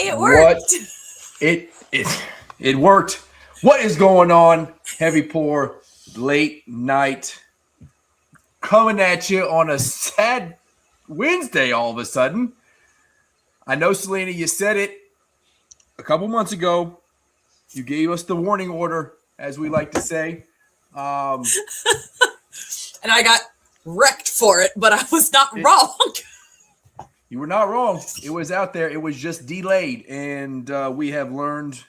Hey, it worked. It worked. What is going on? Heavy Pour late night coming at you on a sad Wednesday all of a sudden. I know, Selena, you said it a couple months ago. You gave us the warning order, as we like to say. And I got wrecked for it, but I was not wrong. You were not wrong. It was out there. It was just delayed. And we have learned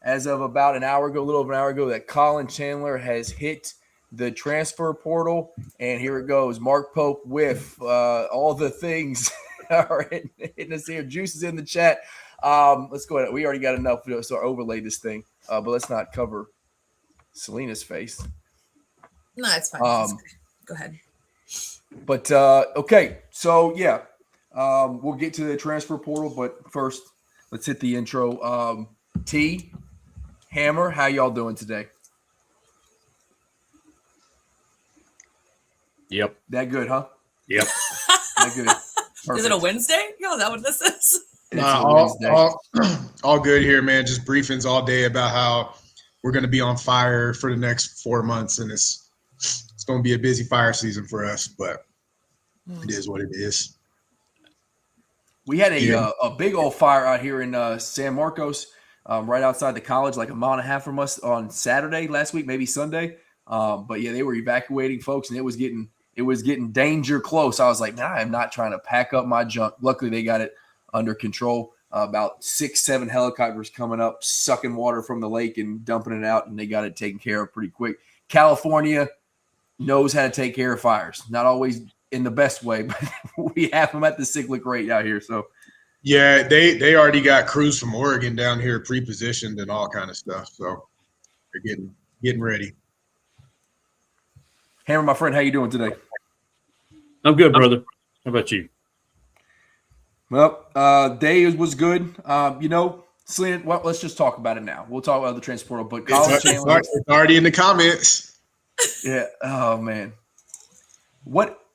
as of about an hour ago, a little over an hour ago, that Colin Chandler has hit the transfer portal. And here it goes. Mark Pope with all the things are hitting us here. Juice is in the chat. Let's go ahead. We already got enough to so overlay this thing. But let's not cover Selena's face. No, it's fine. Go ahead. But, okay. So, yeah. We'll get to the transfer portal, but first, let's hit the intro. T, Hammer, how y'all doing today? Yep. That good, huh? Yep. That good. Perfect. Is it a Wednesday? Yo, is that what this is? All good here, man. Just briefings all day about how we're going to be on fire for the next 4 months, and it's going to be a busy fire season for us, but it is what it is. We had a big old fire out here in San Marcos, right outside the college, like a mile and a half from us on Saturday last week, maybe Sunday. But yeah, they were evacuating folks, and it was getting danger close. I was like, nah, I'm not trying to pack up my junk. Luckily, they got it under control. About 6-7 helicopters coming up, sucking water from the lake and dumping it out, and they got it taken care of pretty quick. California knows how to take care of fires. Not always in the best way, but we have them at the cyclic rate out here. So, yeah, they already got crews from Oregon down here pre-positioned and all kind of stuff. So they're getting ready. Hammer, my friend, how you doing today? I'm good, brother. How about you? Well, day was good. Selena, well, let's just talk about it now. We'll talk about the transfer portal, but Colin Chandler, it's already in the comments. Yeah. Oh man.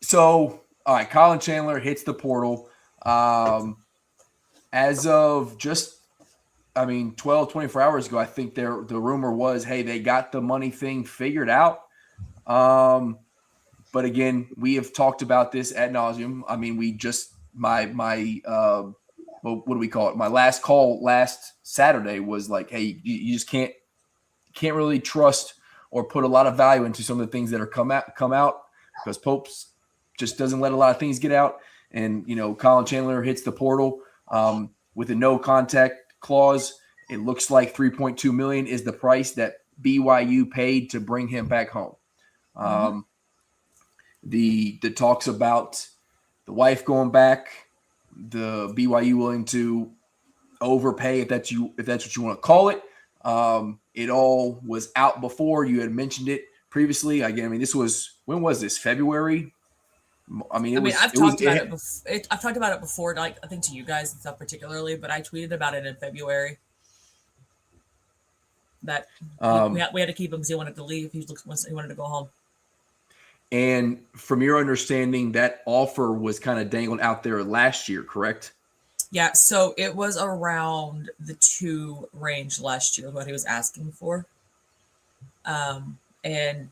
So, all right, Colin Chandler hits the portal. As of 12, 24 hours ago, I think the rumor was, hey, they got the money thing figured out. But again, we have talked about this ad nauseum. I mean, we just what do we call it? My last call last Saturday was like, hey, you just can't really trust or put a lot of value into some of the things that are come out because Pope's just doesn't let a lot of things get out. And, Colin Chandler hits the portal with a no contact clause. It looks like $3.2 million is the price that BYU paid to bring him back home. The talks about the wife going back, the BYU willing to overpay if that's what you want to call it. It all was out before. You had mentioned it previously. Again, when was this? February? I've talked about it before, like I think to you guys and stuff particularly, but I tweeted about it in February. That we had to keep him because he wanted to leave. He wanted to go home. And from your understanding, that offer was kind of dangled out there last year, correct? Yeah, so it was around the 2 range last year, what he was asking for. And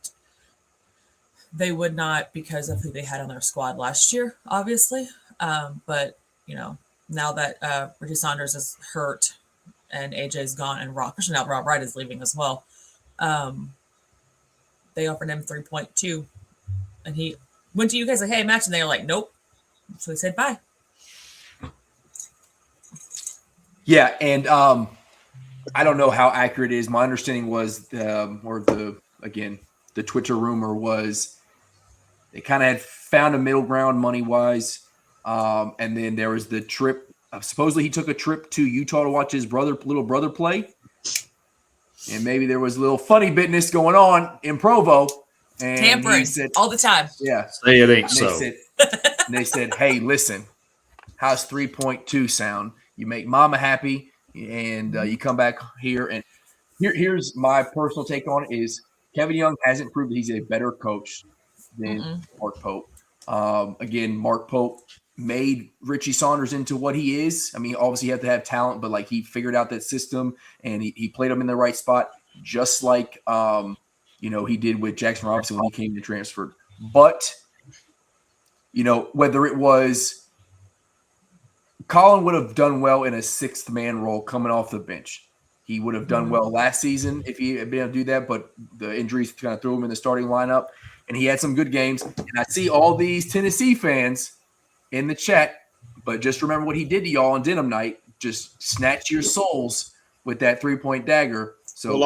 they would not because of who they had on their squad last year, obviously. But, now that Richie Saunders is hurt and AJ's gone and Rob Wright is leaving as well, they offered him 3.2. And he went to you guys like, hey, match. And they were like, nope. So he said, bye. Yeah. And I don't know how accurate it is. My understanding was the Twitter rumor was they kind of had found a middle ground money wise. And then there was the trip. Supposedly he took a trip to Utah to watch his little brother play. And maybe there was a little funny business going on in Provo. And tampering all the time. Yeah. Say it ain't so. They said, hey, listen, how's 3.2 sound? You make mama happy and you come back here. And here's my personal take on it is Kevin Young hasn't proved that he's a better coach than Mark Pope. Again, Mark Pope made Richie Saunders into what he is. I mean, obviously you have to have talent, but like he figured out that system and he played him in the right spot, just like he did with Jackson Robinson when he came to transfer. But whether it was Colin would have done well in a sixth man role coming off the bench. He would have done well last season if he had been able to do that, but the injuries kind of threw him in the starting lineup, and he had some good games. And I see all these Tennessee fans in the chat, but just remember what he did to y'all on Denim Night. Just snatch your souls with that 3-point dagger. So we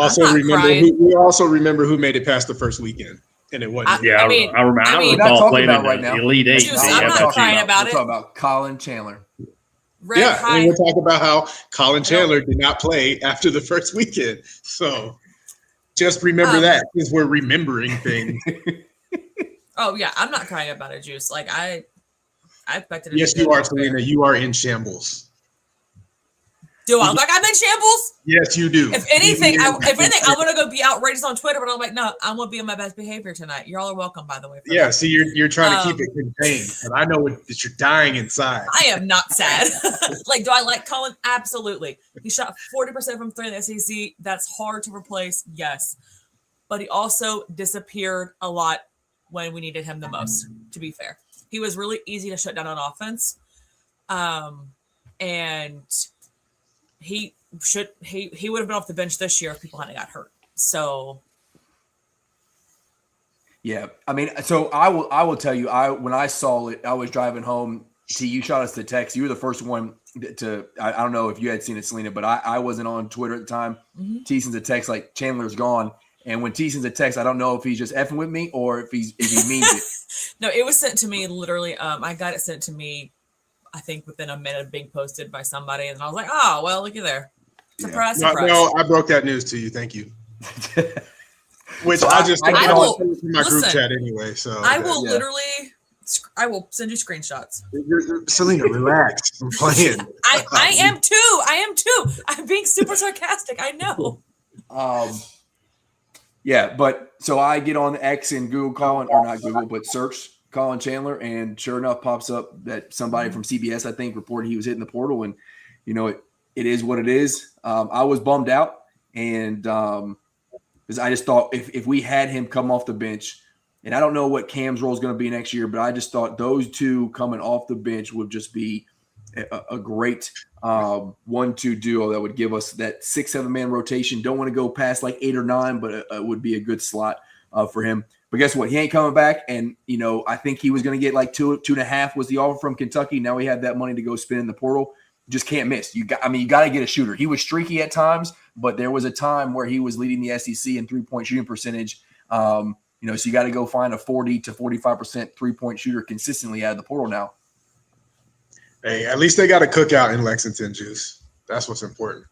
also remember who made it past the first weekend, and it wasn't. I remember. I don't recall playing in right the now. Elite Eight. Juice, I'm not crying about We're it. talking about Colin Chandler. And we'll talk about how Colin Chandler did not play after the first weekend. So just remember that, because we're remembering things. Oh yeah, I'm not crying about it, Juice. Like I expected it. Yes, you are, Selena. You are in shambles. Do I look like I'm in shambles? Yes, you do. If anything, I'm gonna go be outrageous on Twitter, but I'm like, no, I'm gonna be on my best behavior tonight. Y'all are welcome, by the way. Yeah, see, you're trying to keep it contained, and I know that you're dying inside. I am not sad. Like, do I like Colin? Absolutely. He shot 40% from three in the SEC. That's hard to replace, yes. But he also disappeared a lot when we needed him the most, to be fair. He was really easy to shut down on offense. And he would have been off the bench this year if people hadn't got hurt. So yeah, I mean, so I will tell you, when I saw it, I was driving home. You shot us the text. You were the first one to I don't know if you had seen it, Selena, but I wasn't on Twitter at the time. Mm-hmm. T sends a text like Chandler's gone, and when T sends a text, I don't know if he's just effing with me or if he means it. No, it was sent to me literally. I got it sent to me, I think within a minute of being posted by somebody, and I was like, "Oh, well, looky there, surprise, surprise." No, I broke that news to you. Thank you. Which So I just I will in my group chat anyway. So I will I will send you screenshots. Selena, relax. I'm playing. I am too. I'm being super sarcastic. I know. Yeah, but so I get on X and Google Colin, or not Google, but search Colin Chandler, and sure enough, pops up that somebody from CBS, I think, reported he was hitting the portal, and it is what it is. I was bummed out, and because I just thought if we had him come off the bench, and I don't know what Cam's role is going to be next year, but I just thought those two coming off the bench would just be a great 1-2 duo that would give us that 6-7 man rotation. Don't want to go past like 8 or 9, but it would be a good slot for him. But guess what? He ain't coming back. And, I think he was going to get like 2.5 was the offer from Kentucky. Now we have that money to go spend in the portal. Just can't miss. You got to get a shooter. He was streaky at times, but there was a time where he was leading the SEC in 3-point shooting percentage. So you got to go find a 40 to 45% 3-point shooter consistently out of the portal now. Hey, at least they got a cookout in Lexington, Juice. That's what's important.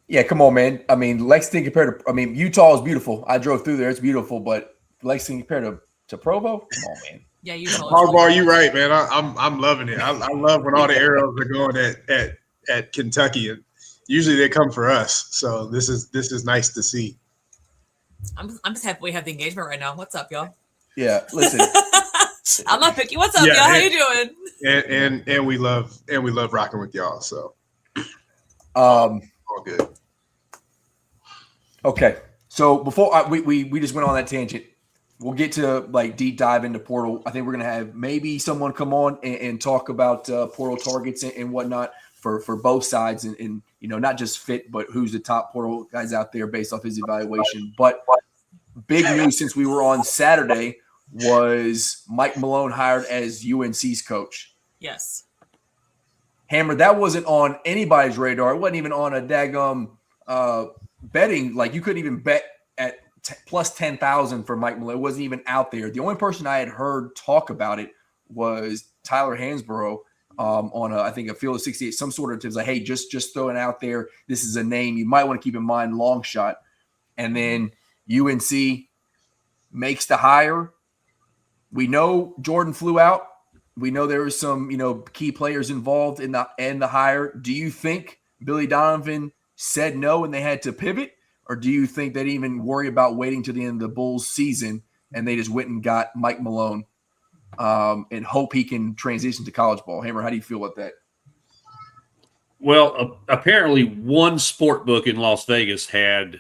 Yeah, come on, man. I mean, Lexington compared to Utah is beautiful. I drove through there. It's beautiful, but Lexington compared to Provo? Come on, man. Yeah, Utah. Hardball, you're right, man. I'm loving it. I love when all the arrows are going at Kentucky, and usually they come for us. So this is nice to see. I'm just happy we have the engagement right now. What's up, y'all? Yeah, listen. I'm not picky. What's up, y'all? How you doing? And we love rocking with y'all. So all good. Okay, so before we just went on that tangent, we'll get to like deep dive into portal. I think we're gonna have maybe someone come on and talk about portal targets and whatnot for both sides, and not just fit, but who's the top portal guys out there based off his evaluation. But big news since we were on Saturday was Mike Malone hired as UNC's coach. Yes. Hammer, that wasn't on anybody's radar. It wasn't even on a daggum betting. Like, you couldn't even bet at plus 10,000 for Mike Malone. It wasn't even out there. The only person I had heard talk about it was Tyler Hansborough on I think a Field of 68, some sort of tips like, hey, just throw it out there. This is a name you might want to keep in mind, long shot. And then UNC makes the hire. We know Jordan flew out. We know there was some, key players involved in the hire. Do you think Billy Donovan said no and they had to pivot? Or do you think they'd even worry about waiting to the end of the Bulls season and they just went and got Mike Malone? and hope he can transition to college ball. Hammer, how do you feel about that? Well, apparently one sport book in Las Vegas had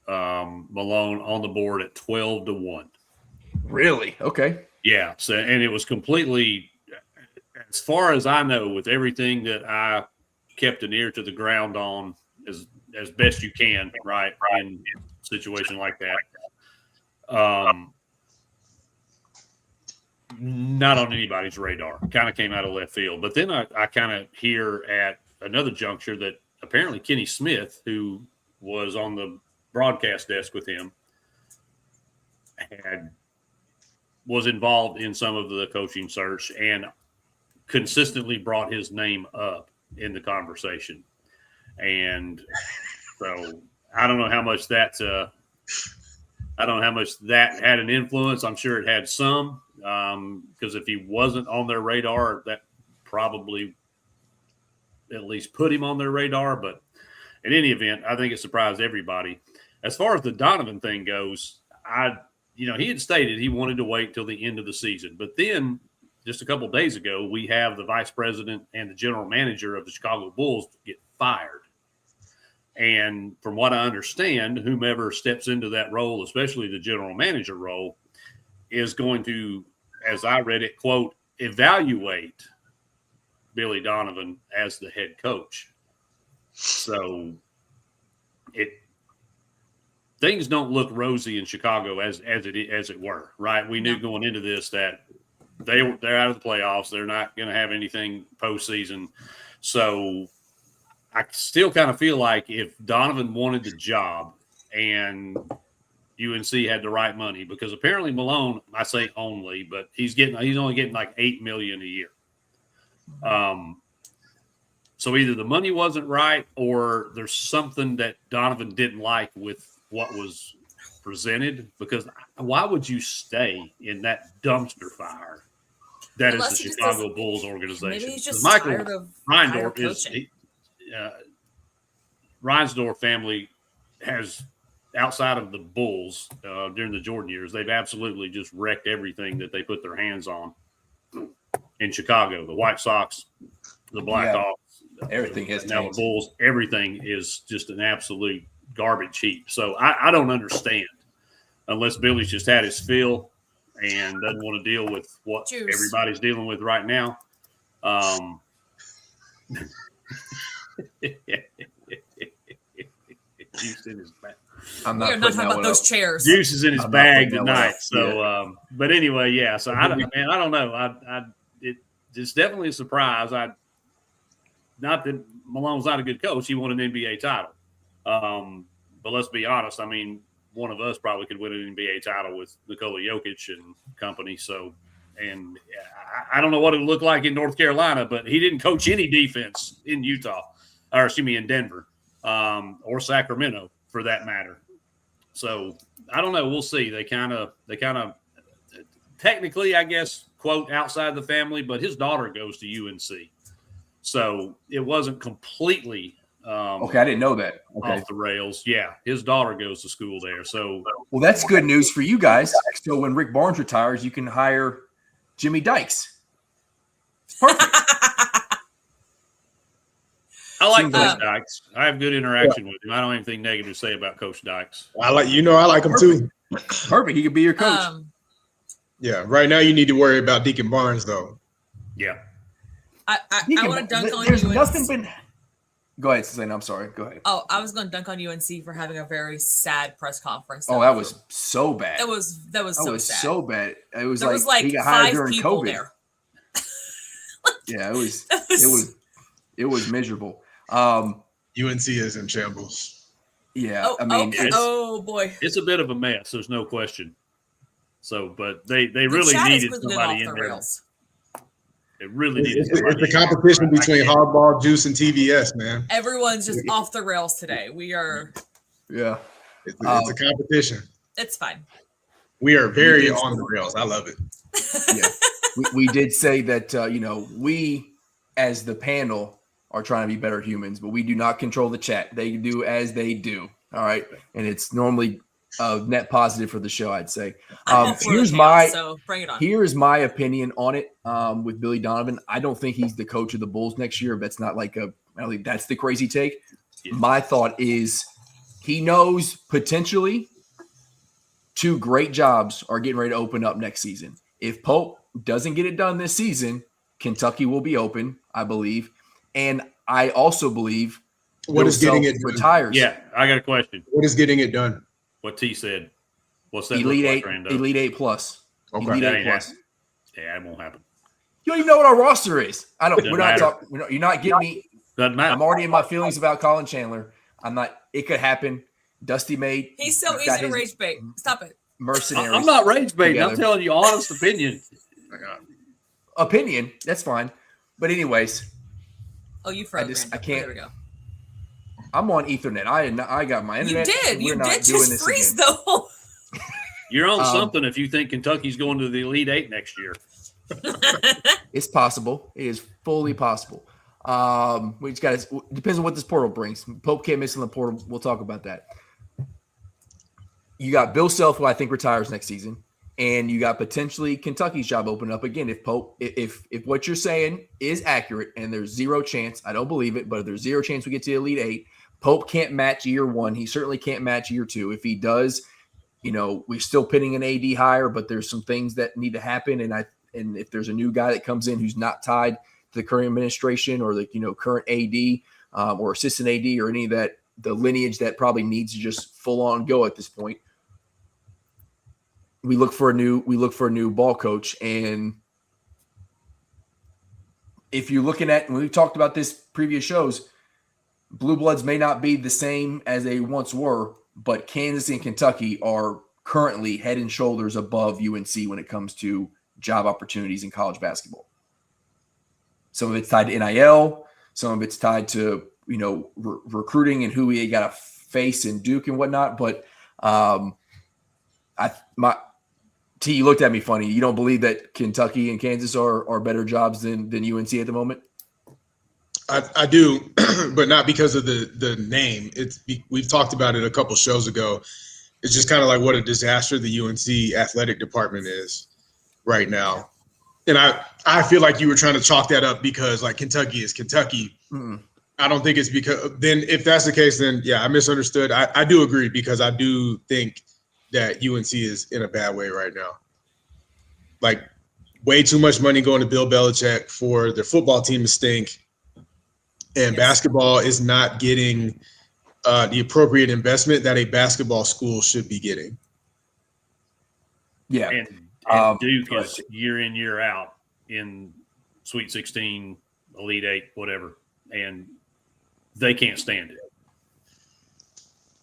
Malone on the board at 12-1. Really? Okay. Yeah. So, and it was completely, as far as I know, with everything that I kept an ear to the ground on as best you can, right, in a situation like that. Not on anybody's radar. Kind of came out of left field. But then I kind of hear at another juncture that apparently Kenny Smith, who was on the broadcast desk with him, was involved in some of the coaching search and consistently brought his name up in the conversation. And so I don't know how much that had an influence. I'm sure it had some, because if he wasn't on their radar, that probably at least put him on their radar. But in any event, I think it surprised everybody. As far as the Donovan thing goes, he had stated he wanted to wait till the end of the season. But then just a couple of days ago, we have the vice president and the general manager of the Chicago Bulls get fired. And from what I understand, whomever steps into that role, especially the general manager role, is going to, as I read it, quote, evaluate Billy Donovan as the head coach. So things don't look rosy in Chicago as it were, right? We knew going into this that they're out of the playoffs. They're not going to have anything postseason. So I still kind of feel like if Donovan wanted the job and UNC had the right money, because apparently Malone, I say only, but he's only getting like $8 million a year. So either the money wasn't right or there's something that Donovan didn't like with what was presented, because why would you stay in that dumpster fire that is the Chicago Bulls organization? Maybe he's just Michael tired of Reinsdorf coaching. Reinsdorf family has, outside of the Bulls during the Jordan years, they've absolutely just wrecked everything that they put their hands on in Chicago. The White Sox, the Blackhawks, everything has now the Bulls. Everything is just an absolute garbage heap. So I don't understand, unless Billy's just had his fill and doesn't want to deal with what everybody's dealing with right now. Juice in his bag. I'm We are not talking about those chairs. Juice is in his bag tonight. So, but anyway, yeah. So I don't know. It's definitely a surprise. Not that Malone's not a good coach. He won an NBA title. But let's be honest. I mean, one of us probably could win an NBA title with Nikola Jokic and company. So, and I don't know what it looked like in North Carolina, but he didn't coach any defense in in Denver, or Sacramento for that matter. So I don't know. We'll see. They kind of technically, I guess, quote, outside the family, but his daughter goes to UNC. So it wasn't completely okay, I didn't know that. Okay. Off the rails. Yeah, his daughter goes to school there. So, well, that's good news for you guys. So when Rick Barnes retires, you can hire Jimmy Dykes. Perfect. I like Coach Dykes. I have good interaction with him. I don't have anything negative to say about Coach Dykes. I like him too. Perfect. He could be your coach. Yeah. Right now, you need to worry about Deacon Barnes, though. Yeah. I want to dunk on There's UNC. nothing been. Go ahead, Susanna. I'm sorry. Go ahead. Oh, I was going to dunk on UNC for having a very sad press conference. Oh, that was so bad. That was so sad. So bad. It was there like he got hired 5 during people COVID. there. Yeah, it was miserable. UNC is in shambles. Yeah, oh, I mean, okay. Oh boy, it's a bit of a mess. There's no question. So, but they really needed somebody in there. Rails. It really needed. It's a competition between Hardball, Juice, and TBS, man. Everyone's just off the rails today. We are. Yeah, it's a competition. It's fine. We are very on the rails. I love it. Yeah, we did say that we as the panel are trying to be better humans, but we do not control the chat. They do as they do. All right, and it's normally net positive for the show, I'd say. I'm all for the chaos, so bring it on. Here's my opinion on it with Billy Donovan. I don't think he's the coach of the Bulls next year. That's not I don't think that's the crazy take. Yeah. My thought is he knows potentially 2 great jobs are getting ready to open up next season. If Pope doesn't get it done this season, Kentucky will be open, I believe. And I also believe What is getting it done? retires. Yeah, I got a question. What is getting it done? What T said? What's that Elite look eight, like, Rando? Elite 8 plus. Okay. Elite That 8 ain't plus. happening. Yeah, it won't happen. You don't even know what our roster is. I don't. Doesn't We're not matter. talking. You're not getting me. Doesn't matter. I'm already in my feelings about Colin Chandler. I'm not. It could happen. Dusty made. He's so got easy to his rage bait. Stop it. Mercenaries. I'm not rage baiting. I'm together. telling you honest opinion. Opinion. That's fine. But anyways, Oh, you froze. I Brandon. can't- There we go. I'm on Ethernet. I got my You internet. did. We're You not did doing just this freeze again. though. You're on Um, something if you think Kentucky's going to the Elite Eight next year. It's possible. It is fully possible. We just got to depends on what this portal brings. Pope can't miss in the portal. We'll talk about that. You got Bill Self, who I think retires next season, and you got potentially Kentucky's job open up again. If Pope, if what you're saying is accurate, and there's zero chance, I don't believe it, but if there's zero chance we get to the Elite Eight, Pope can't match year 1. He certainly can't match year 2. If he does, we're still pinning an AD higher, but there's some things that need to happen, and if there's a new guy that comes in who's not tied to the current administration or the current AD or assistant AD or any of that, the lineage that probably needs to just full on go at this point, we look for a new ball coach. And if you're looking at, and we've talked about this previous shows, Blue Bloods may not be the same as they once were, but Kansas and Kentucky are currently head and shoulders above UNC when it comes to job opportunities in college basketball. Some of it's tied to NIL. Some of it's tied to, recruiting and who we got to face in Duke and whatnot. But T, you looked at me funny. You don't believe that Kentucky and Kansas are better jobs than UNC at the moment? I do, but not because of the name. We've talked about it a couple shows ago. It's just kind of like what a disaster the UNC athletic department is right now. And I feel like you were trying to chalk that up because like Kentucky is Kentucky. Mm-mm. I don't think it's because then if that's the case, then yeah, I misunderstood. I do agree because I do think that UNC is in a bad way right now. Like way too much money going to Bill Belichick for their football team to stink. And basketball is not getting the appropriate investment that a basketball school should be getting. Yeah. And Duke is year in, year out in Sweet 16, Elite 8, whatever. And they can't stand it.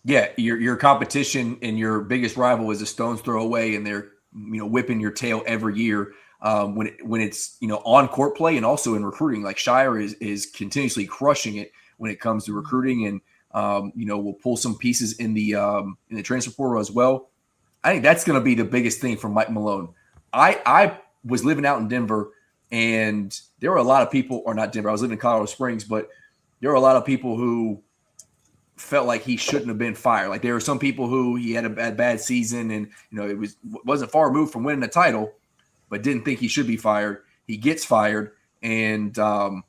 Yeah, your competition and your biggest rival is a stone's throw away, and they're whipping your tail every year when it's on court play and also in recruiting. Like Shire is continuously crushing it when it comes to recruiting, and we'll pull some pieces in the transfer portal as well. I think that's going to be the biggest thing for Mike Malone. I was living out in Denver, and there were a lot of people, or not Denver. I was living in Colorado Springs, but there were a lot of people who felt like he shouldn't have been fired. Like there were some people who he had a bad season, and it wasn't far removed from winning a title, but didn't think he should be fired. He gets fired, and I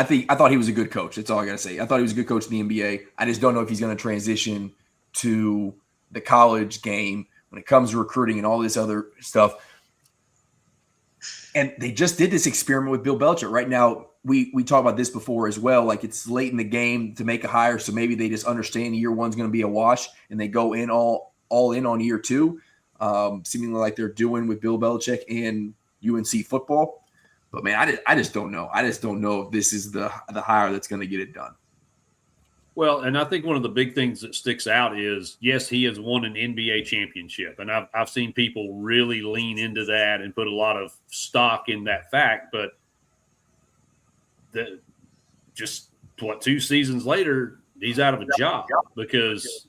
thought he was a good coach. That's all I got to say. I thought he was a good coach in the NBA. I just don't know if he's going to transition to the college game when it comes to recruiting and all this other stuff. And they just did this experiment with Bill Belichick. Right now, we talked about this before as well. Like it's late in the game to make a hire, so maybe they just understand year one's going to be a wash, and they go in all in on year 2, seemingly like they're doing with Bill Belichick and UNC football. But man, I just don't know. I just don't know if this is the hire that's going to get it done. Well, and I think one of the big things that sticks out is, yes, he has won an NBA championship. And I've seen people really lean into that and put a lot of stock in that fact. But just 2 seasons later, he's out of a job because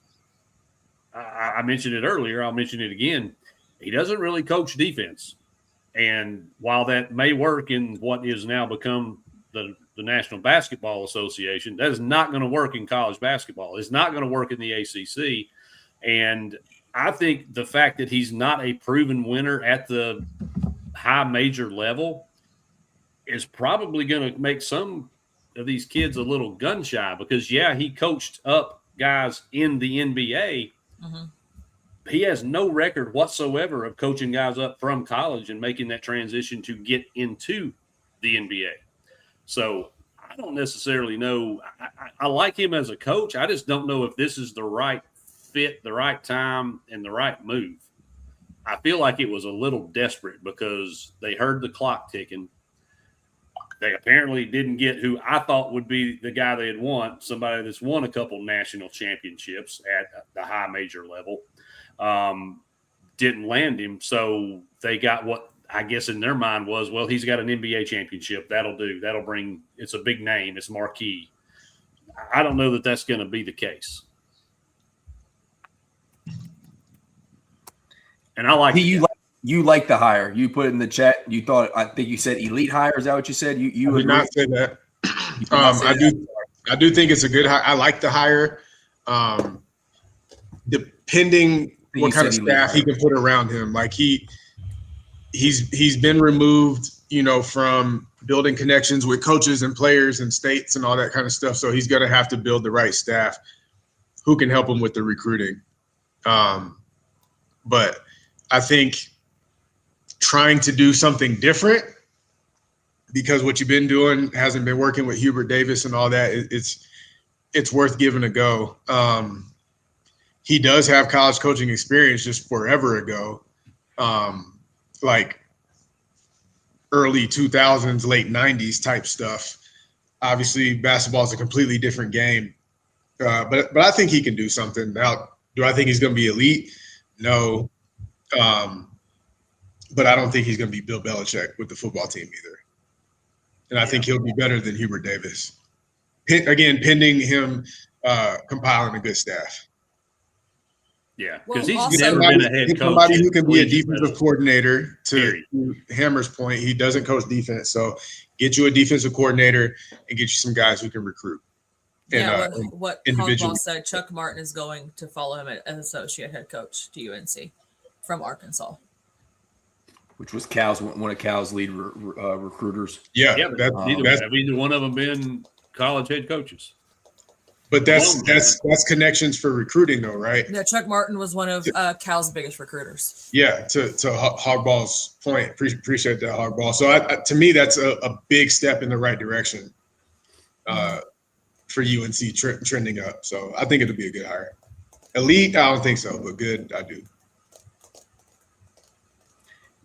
I mentioned it earlier. I'll mention it again. He doesn't really coach defense. And while that may work in what is now become the the National Basketball Association. That is not going to work in college basketball. It's not going to work in the ACC. And I think the fact that he's not a proven winner at the high major level is probably going to make some of these kids a little gun shy because, yeah, he coached up guys in the NBA. Mm-hmm. He has no record whatsoever of coaching guys up from college and making that transition to get into the NBA. So I don't necessarily know. I like him as a coach. I just don't know if this is the right fit, the right time, and the right move. I feel like it was a little desperate because they heard the clock ticking. They apparently didn't get who I thought would be the guy they had won, somebody that's won a couple national championships at the high major level. Didn't land him. So they got what I guess in their mind was, well, he's got an NBA championship. That'll do. That'll bring – it's a big name. It's marquee. I don't know that that's going to be the case. And I like you like the hire. You put it in the chat. You thought – I think you said elite hire. Is that what you said? You I did not say that. I do think it's a good hire. I like the hire. Depending what kind of staff he can put around him. Like he's been removed, from building connections with coaches and players and states and all that kind of stuff. So he's going to have to build the right staff who can help him with the recruiting. But I think trying to do something different because what you've been doing hasn't been working with Hubert Davis and all that. It's worth giving a go. He does have college coaching experience just forever ago, like early 2000s, late 90s type stuff. Obviously, basketball is a completely different game, but I think he can do something. Now, do I think he's going to be elite? No, but I don't think he's going to be Bill Belichick with the football team either. And I think he'll be better than Hubert Davis. Again, pending him compiling a good staff. Yeah, because Well, he's also- never been a head coach. Somebody who can be a Please, defensive coordinator. To Hammer's point, he doesn't coach defense, so get you a defensive coordinator and get you some guys who can recruit. Yeah, And, what individually. Hogbaugh said, Chuck Martin is going to follow him as associate head coach to UNC from Arkansas. which was one of Cal's lead recruiters. Yeah, Yeah, but have either one of them been college head coaches? but that's connections for recruiting, though, right? Yeah, Chuck Martin was one of Cal's biggest recruiters. Yeah, to Hogball's point, appreciate that, Hogball. So to me, that's a big step in the right direction for UNC trending up. So I think it'll be a good hire. Elite, I don't think so, but good, I do.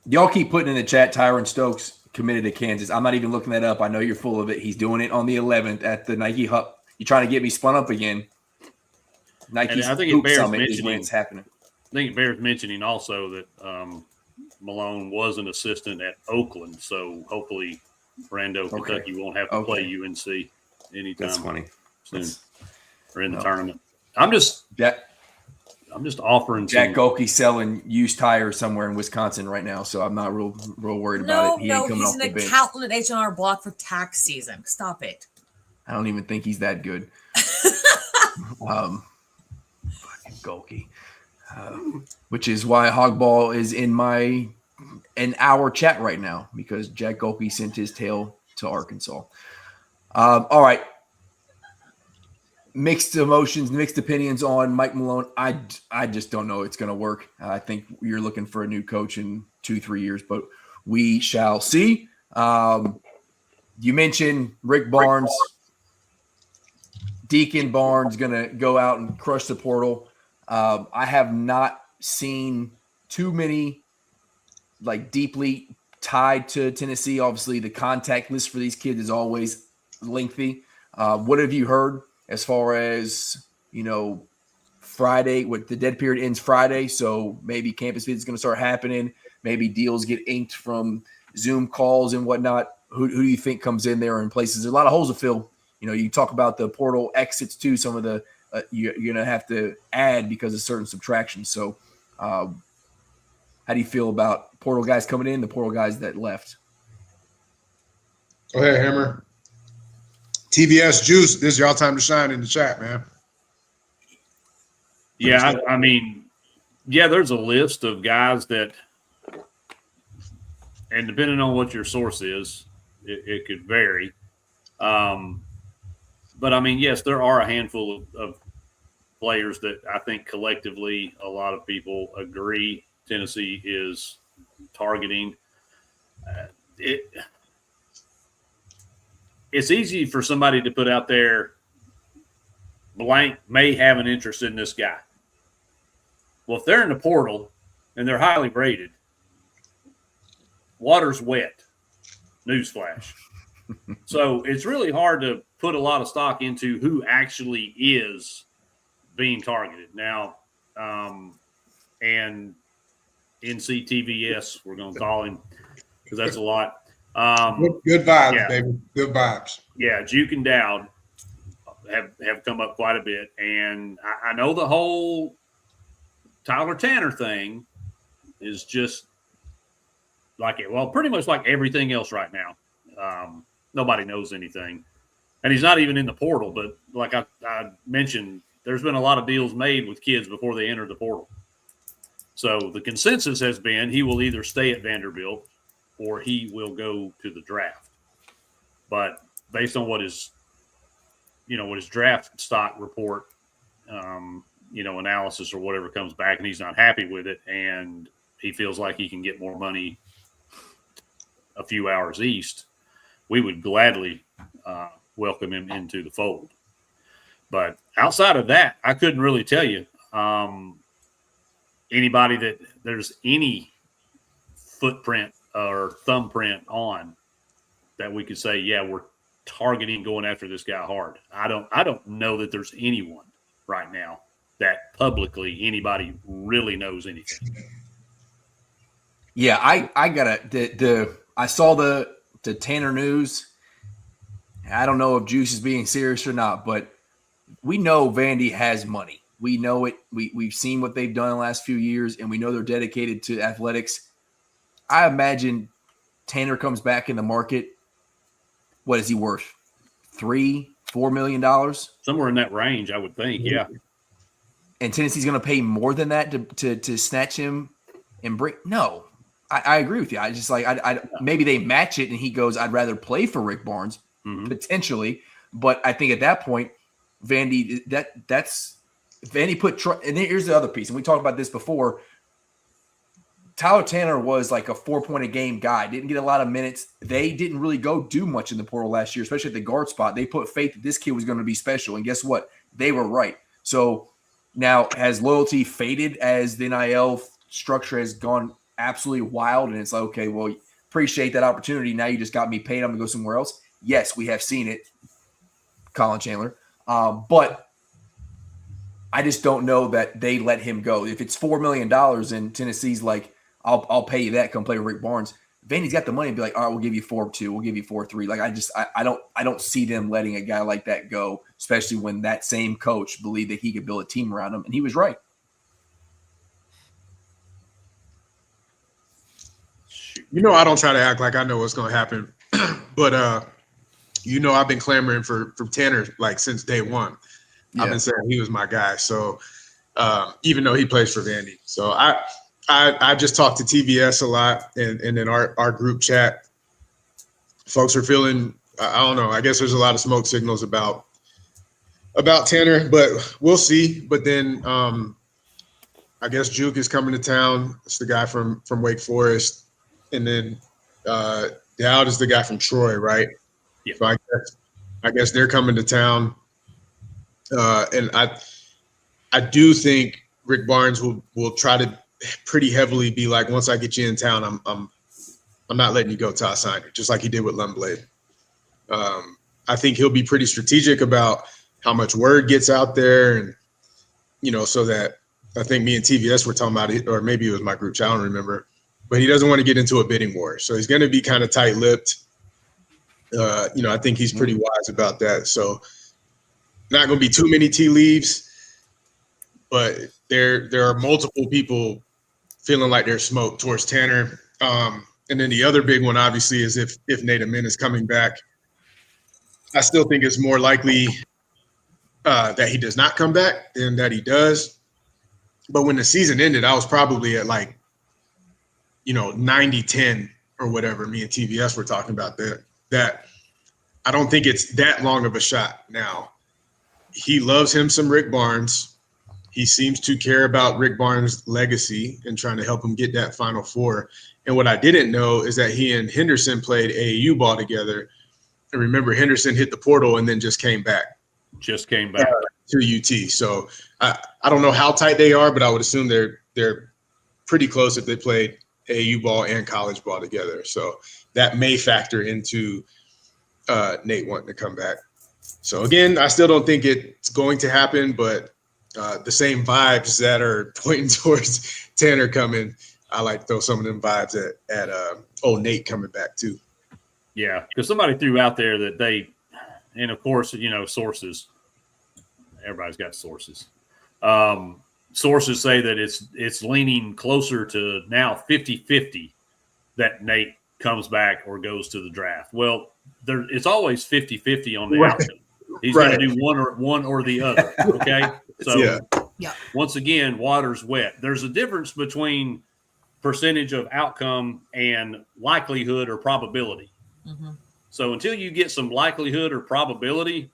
Y'all keep putting in the chat Tyron Stokes committed to Kansas. I'm not even looking that up. I know you're full of it. He's doing it on the 11th at the Nike Hub. You're trying to get me spun up again. Nike's I think it Hoop bears Summit is mentioning- when it's happening. I think it bears mentioning also that Malone was an assistant at Oakland, so hopefully Brando, Kentucky won't have to play UNC anytime That's funny. soon or in the tournament. I'm just offering Jack Golke selling used tires somewhere in Wisconsin right now, so I'm not real worried about it. He ain't coming he's off an the bench. accountant at H&R Block for tax season. Stop it. I don't even think he's that good. Fucking Golke. Which is why Hogball is in our chat right now, because Jack Golke sent his tail to Arkansas. All right. Mixed emotions, mixed opinions on Mike Malone. I just don't know it's going to work. I think you're looking for a new coach in 2-3 years, but we shall see. You mentioned Rick Barnes. Deacon Barnes going to go out and crush the portal. I have not seen too many deeply tied to Tennessee. Obviously, the contact list for these kids is always lengthy. What have you heard as far as, Friday, with the dead period ends Friday, so maybe campus visits going to start happening. Maybe deals get inked from Zoom calls and whatnot. Who do you think comes in there in places? There's a lot of holes to fill. You talk about the portal exits too. Some of the you're going to have to add because of certain subtractions. So how do you feel about portal guys coming in, the portal guys that left? Go ahead, Hammer. TVS Juice, this is y'all time to shine in the chat, man. Yeah, I mean, yeah, there's a list of guys that, and depending on what your source is, it could vary. But I mean, yes, there are a handful of players that I think collectively a lot of people agree Tennessee is targeting. It's easy for somebody to put out there, blank may have an interest in this guy. Well, if they're in the portal and they're highly rated, water's wet. Newsflash. So it's really hard to put a lot of stock into who actually is being targeted. Now, and NCTVS, we're going to call him because that's a lot. Good vibes, yeah. baby. Good vibes. Yeah, Juke and Dowd have come up quite a bit. And I know the whole Tyler Tanner thing is just like it. Well, pretty much like everything else right now. Nobody knows anything. And he's not even in the portal. But like I mentioned, there's been a lot of deals made with kids before they enter the portal. So the consensus has been he will either stay at Vanderbilt or he will go to the draft. But based on what his draft stock report, analysis or whatever comes back, and he's not happy with it, and he feels like he can get more money a few hours east, we would gladly welcome him into the fold. But outside of that, I couldn't really tell you anybody that there's any footprint or thumbprint on that we could say, yeah, we're targeting going after this guy hard. I don't know that there's anyone right now that publicly anybody really knows anything. Yeah, I gotta I saw the Tanner news. I don't know if Juice is being serious or not, but we know Vandy has money. We know it. We've seen what they've done in the last few years, and we know they're dedicated to athletics. I imagine Tanner comes back in the market. What is he worth? $3-4 million? Somewhere in that range, I would think. Yeah. And Tennessee's going to pay more than that to snatch him and bring. No, I agree with you. I just maybe they match it and he goes, I'd rather play for Rick Barnes potentially. But I think at that point, Vandy, that's Vandy put, and here's the other piece. And we talked about this before. Tyler Tanner was like a 4-point-a-game guy. Didn't get a lot of minutes. They didn't really go do much in the portal last year, especially at the guard spot. They put faith that this kid was going to be special. And guess what? They were right. So now has loyalty faded as the NIL structure has gone absolutely wild? And it's like, okay, well, appreciate that opportunity. Now you just got me paid. I'm going to go somewhere else. Yes, we have seen it, Colin Chandler. But I just don't know that they let him go. If it's $4 million and Tennessee's like, I'll pay you that. Come play with Rick Barnes. Vandy's got the money to be like, all right, we'll give you 4-2. We'll give you 4-3. Like I don't see them letting a guy like that go, especially when that same coach believed that he could build a team around him, and he was right. I don't try to act like I know what's going to happen, but I've been clamoring for Tanner like since day one. Yeah. I've been saying he was my guy. So even though he plays for Vandy, so I just talked to TVS a lot, and in our group chat, folks are feeling, I don't know, I guess there's a lot of smoke signals about Tanner, but we'll see. But then I guess Juke is coming to town. It's the guy from Wake Forest. And then Dowd is the guy from Troy, right? Yeah. So I guess they're coming to town. And I do think Rick Barnes will try to pretty heavily be like, once I get you in town, I'm not letting you go till I sign you, just like he did with Lemblade. I think he'll be pretty strategic about how much word gets out there, and so that I think me and TVS were talking about it, or maybe it was my group chat, I don't remember. But he doesn't want to get into a bidding war, so he's going to be kind of tight-lipped. I think he's pretty wise about that. So not going to be too many tea leaves, but there are multiple people feeling like there's smoke towards Tanner. And then the other big one, obviously, is if Nate Amin is coming back. I still think it's more likely that he does not come back than that he does. But when the season ended, I was probably at 90-10 or whatever. Me and TVS were talking about that I don't think it's that long of a shot now. He loves him some Rick Barnes. He seems to care about Rick Barnes' legacy and trying to help him get that Final Four. And what I didn't know is that he and Henderson played AAU ball together. And remember, Henderson hit the portal and then just came back. To UT. So I don't know how tight they are, but I would assume they're pretty close if they played AAU ball and college ball together. So that may factor into Nate wanting to come back. So again, I still don't think it's going to happen, but the same vibes that are pointing towards Tanner coming, I like to throw some of them vibes at Nate coming back too. Yeah, because somebody threw out there that and of course, sources. Everybody's got sources. Sources say that it's leaning closer to now 50-50 that Nate comes back or goes to the draft. Well, it's always 50-50 on the outcome. He's going to do one or the other. Okay, so once again, water's wet. There's a difference between percentage of outcome and likelihood or probability. Mm-hmm. So until you get some likelihood or probability,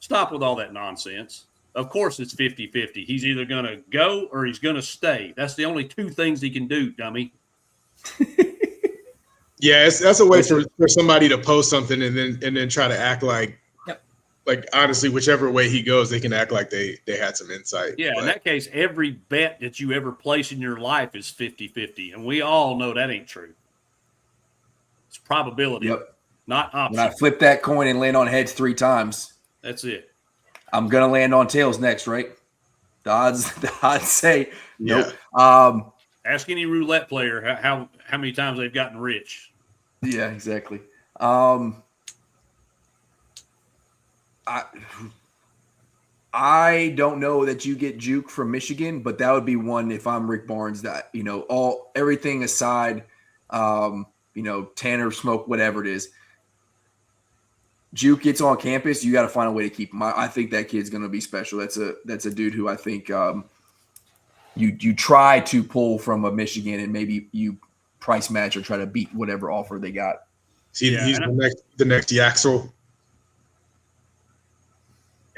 stop with all that nonsense. Of course, it's 50-50. He's either going to go or he's going to stay. That's the only two things he can do, dummy. Yeah, that's a way for somebody to post something and then try to act like honestly, whichever way he goes, they can act like they had some insight. Yeah, in that case, every bet that you ever place in your life is 50-50, and we all know that ain't true. It's probability, not option. When I flip that coin and land on heads 3 times, that's it. I'm gonna land on tails next, right? The odds say nope. Ask any roulette player how many times they've gotten rich. Yeah, exactly. I don't know that you get Juke from Michigan, but that would be one if I'm Rick Barnes. That everything aside, Tanner, Smoke, whatever it is. Juke gets on campus, you got to find a way to keep him. I think that kid's going to be special. That's a dude who I think you try to pull from a Michigan and maybe you price match or try to beat whatever offer they got. He's the next Yaxel.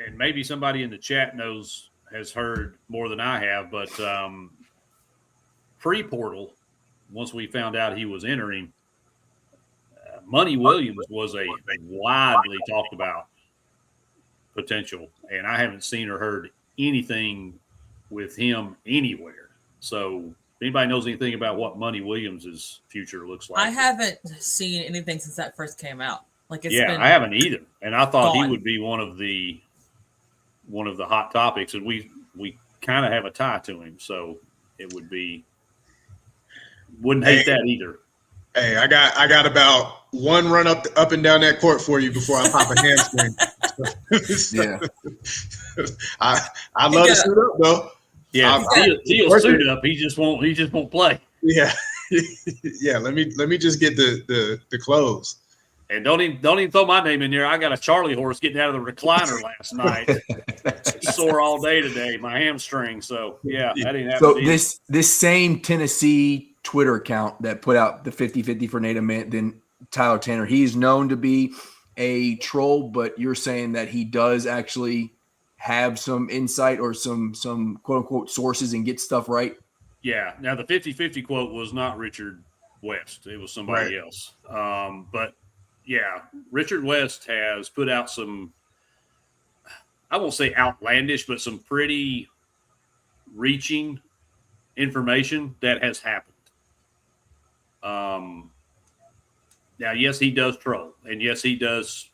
And maybe somebody in the chat has heard more than I have, but pre-portal, once we found out he was entering, Money Williams was a widely talked about potential, and I haven't seen or heard anything with him anywhere. So if anybody knows anything about what Money Williams' future looks like. I haven't seen anything since that first came out. I haven't either. And I thought he would be one of the hot topics, and we kind of have a tie to him, so it wouldn't hate that either. Hey, I got about one run up and down that court for you before I pop a hamstring. Yeah, I love to suit up though. Yeah, he'll suit up. He just won't play. Yeah, yeah. Let me just get the clothes. And don't even throw my name in there. I got a Charlie horse getting out of the recliner last night. Sore all day today, my hamstring. So yeah, that ain't happening. So this same Tennessee Twitter account that put out the 50-50 for Nate Ament, then Tyler Tanner, he's known to be a troll, but you're saying that he does actually have some insight or some quote unquote sources and get stuff right. Yeah. Now the 50-50 quote was not Richard West. It was somebody else. But yeah, Richard West has put out some, I won't say outlandish, but some pretty reaching information that has happened. Now, yes, he does troll, and yes, he does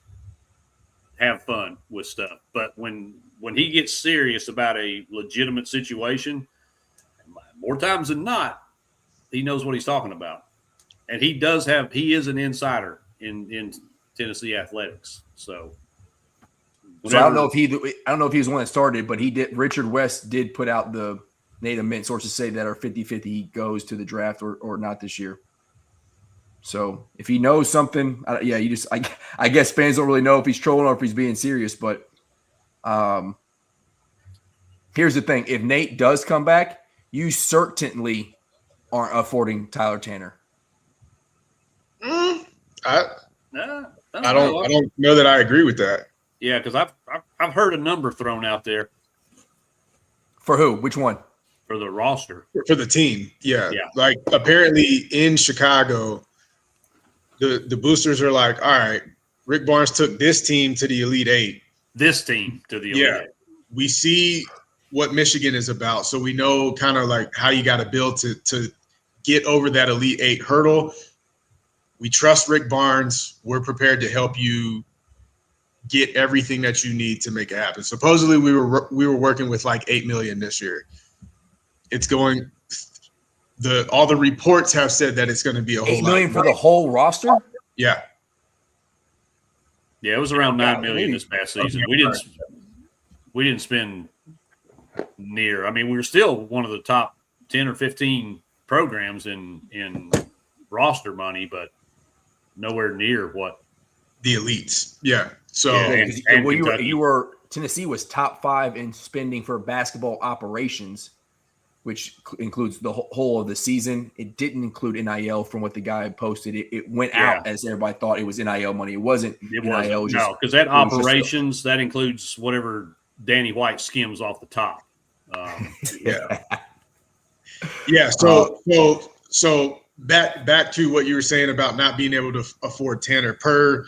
have fun with stuff. But when he gets serious about a legitimate situation, more times than not, he knows what he's talking about. And he is an insider in Tennessee athletics. So I don't know if he was the one that started, but he did. Richard West did put out the Nate Ament sources say that our 50-50 goes to the draft or not this year. So if he knows something, I guess fans don't really know if he's trolling or if he's being serious. But here's the thing: if Nate does come back, you certainly aren't affording Tyler Tanner. I I don't know that I agree with that. Yeah, because I've heard a number thrown out there For who? Which one? for the roster. For the team. Yeah. Yeah. Like apparently in Chicago, the boosters are like, all right, Rick Barnes took this team to the Elite Eight. This team to the Elite Yeah. Eight. We see what Michigan is about. So we know kind of like how you got to build to get over that Elite Eight hurdle. We trust Rick Barnes. We're prepared to help you get everything that you need to make it happen. Supposedly we were working with like 8 million this year. It's going all the reports have said that it's going to be a whole 8 million lot. for the whole roster? Yeah. Yeah, it was around $9 million this past season. We didn't spend near. I mean, we were still one of the top 10 or 15 programs in roster money, but nowhere near what The elites. Yeah. So Yeah. And Well, Kentucky. you were Tennessee was top 5 in spending for basketball operations, which includes the whole of the season. It didn't include NIL from what the guy posted. It went out as everybody thought it was NIL money. It wasn't. it NIL. was. No, because that operations, that includes whatever Danny White skims off the top. yeah. Yeah. So back to what you were saying about not being able to afford Tanner per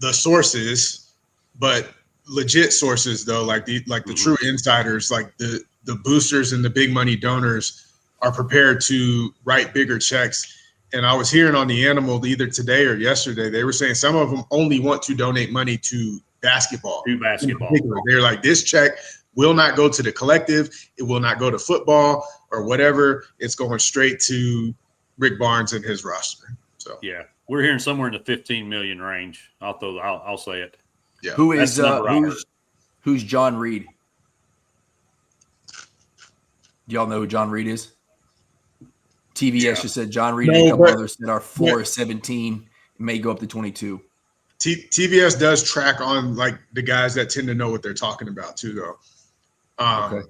the sources, but legit sources though, like the true insiders, like the boosters and the big money donors are prepared to write bigger checks. And I was hearing on the Animal either today or yesterday, they were saying some of them only want to donate money to basketball. They're like, this check will not go to the collective. It will not go to football or whatever. It's going straight to Rick Barnes and his roster. So Yeah, we're hearing somewhere in the 15 million range. I'll say it. yeah. Who is That's the number I heard. who's John Reed? Do y'all know who John Reed is? TVS just said John Reed and a couple others said our floor is 17, may go up to 22. TVS does track on like the guys that tend to know what they're talking about too, though. Okay.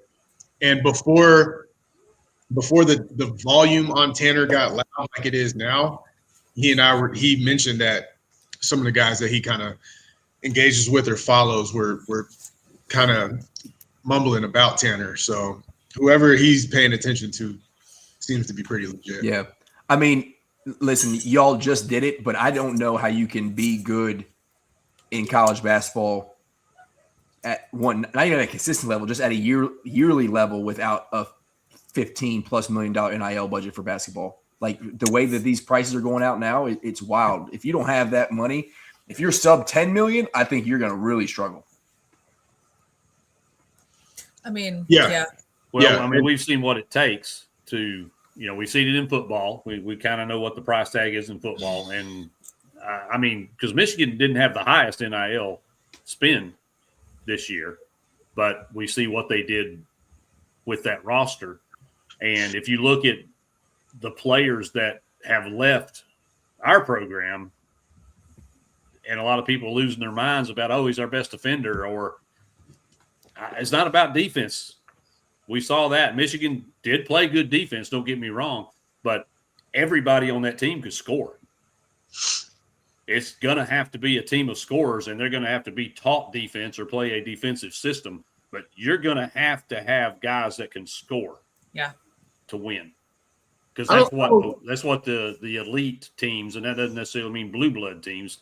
And before the volume on Tanner got loud like it is now, he mentioned that some of the guys that he kind of engages with or follows were kind of mumbling about Tanner. So whoever he's paying attention to seems to be pretty legit. Yeah. I mean, listen, y'all just did it, but I don't know how you can be good in college basketball at one, not even at a consistent level, just at a yearly level without a $15+ million NIL budget for basketball. Like the way that these prices are going out now, it's wild. If you don't have that money, if you're sub 10 million, I think you're going to really struggle. I mean, Yeah. Well, Yeah. I mean, we've seen what it takes to, we've seen it in football. We kind of know what the price tag is in football. And, I mean, because Michigan didn't have the highest NIL spend this year, but we see what they did with that roster. And if you look at the players that have left our program, and a lot of people losing their minds about, oh, he's our best defender, or it's not about defense. We saw that. Michigan did play good defense, don't get me wrong, but everybody on that team could score. It's going to have to be a team of scorers, and they're going to have to be taught defense or play a defensive system, but you're going to have guys that can score to win. Because that's what the elite teams, and that doesn't necessarily mean blue blood teams,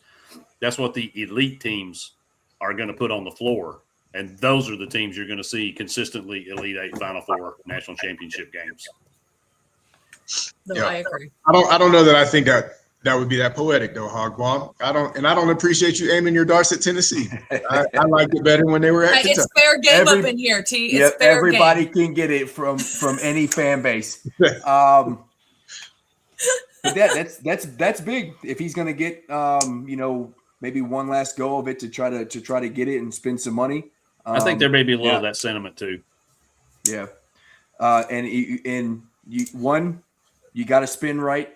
that's what the elite teams are going to put on the floor. And those are the teams you're going to see consistently Elite Eight, Final Four, national championship games. No, Yeah. I agree. I don't know that I think that would be that poetic though, Hogball. I don't appreciate you aiming your darts at Tennessee. I liked it better when they were at Hey, Kentucky. it's fair game up in here, T. It's Yep, fair everybody game. can get it from any fan base. But that's big. If he's going to get maybe one last go of it to try to get it and spend some money. I think there may be a little of that sentiment too. Yeah, you got to spin right.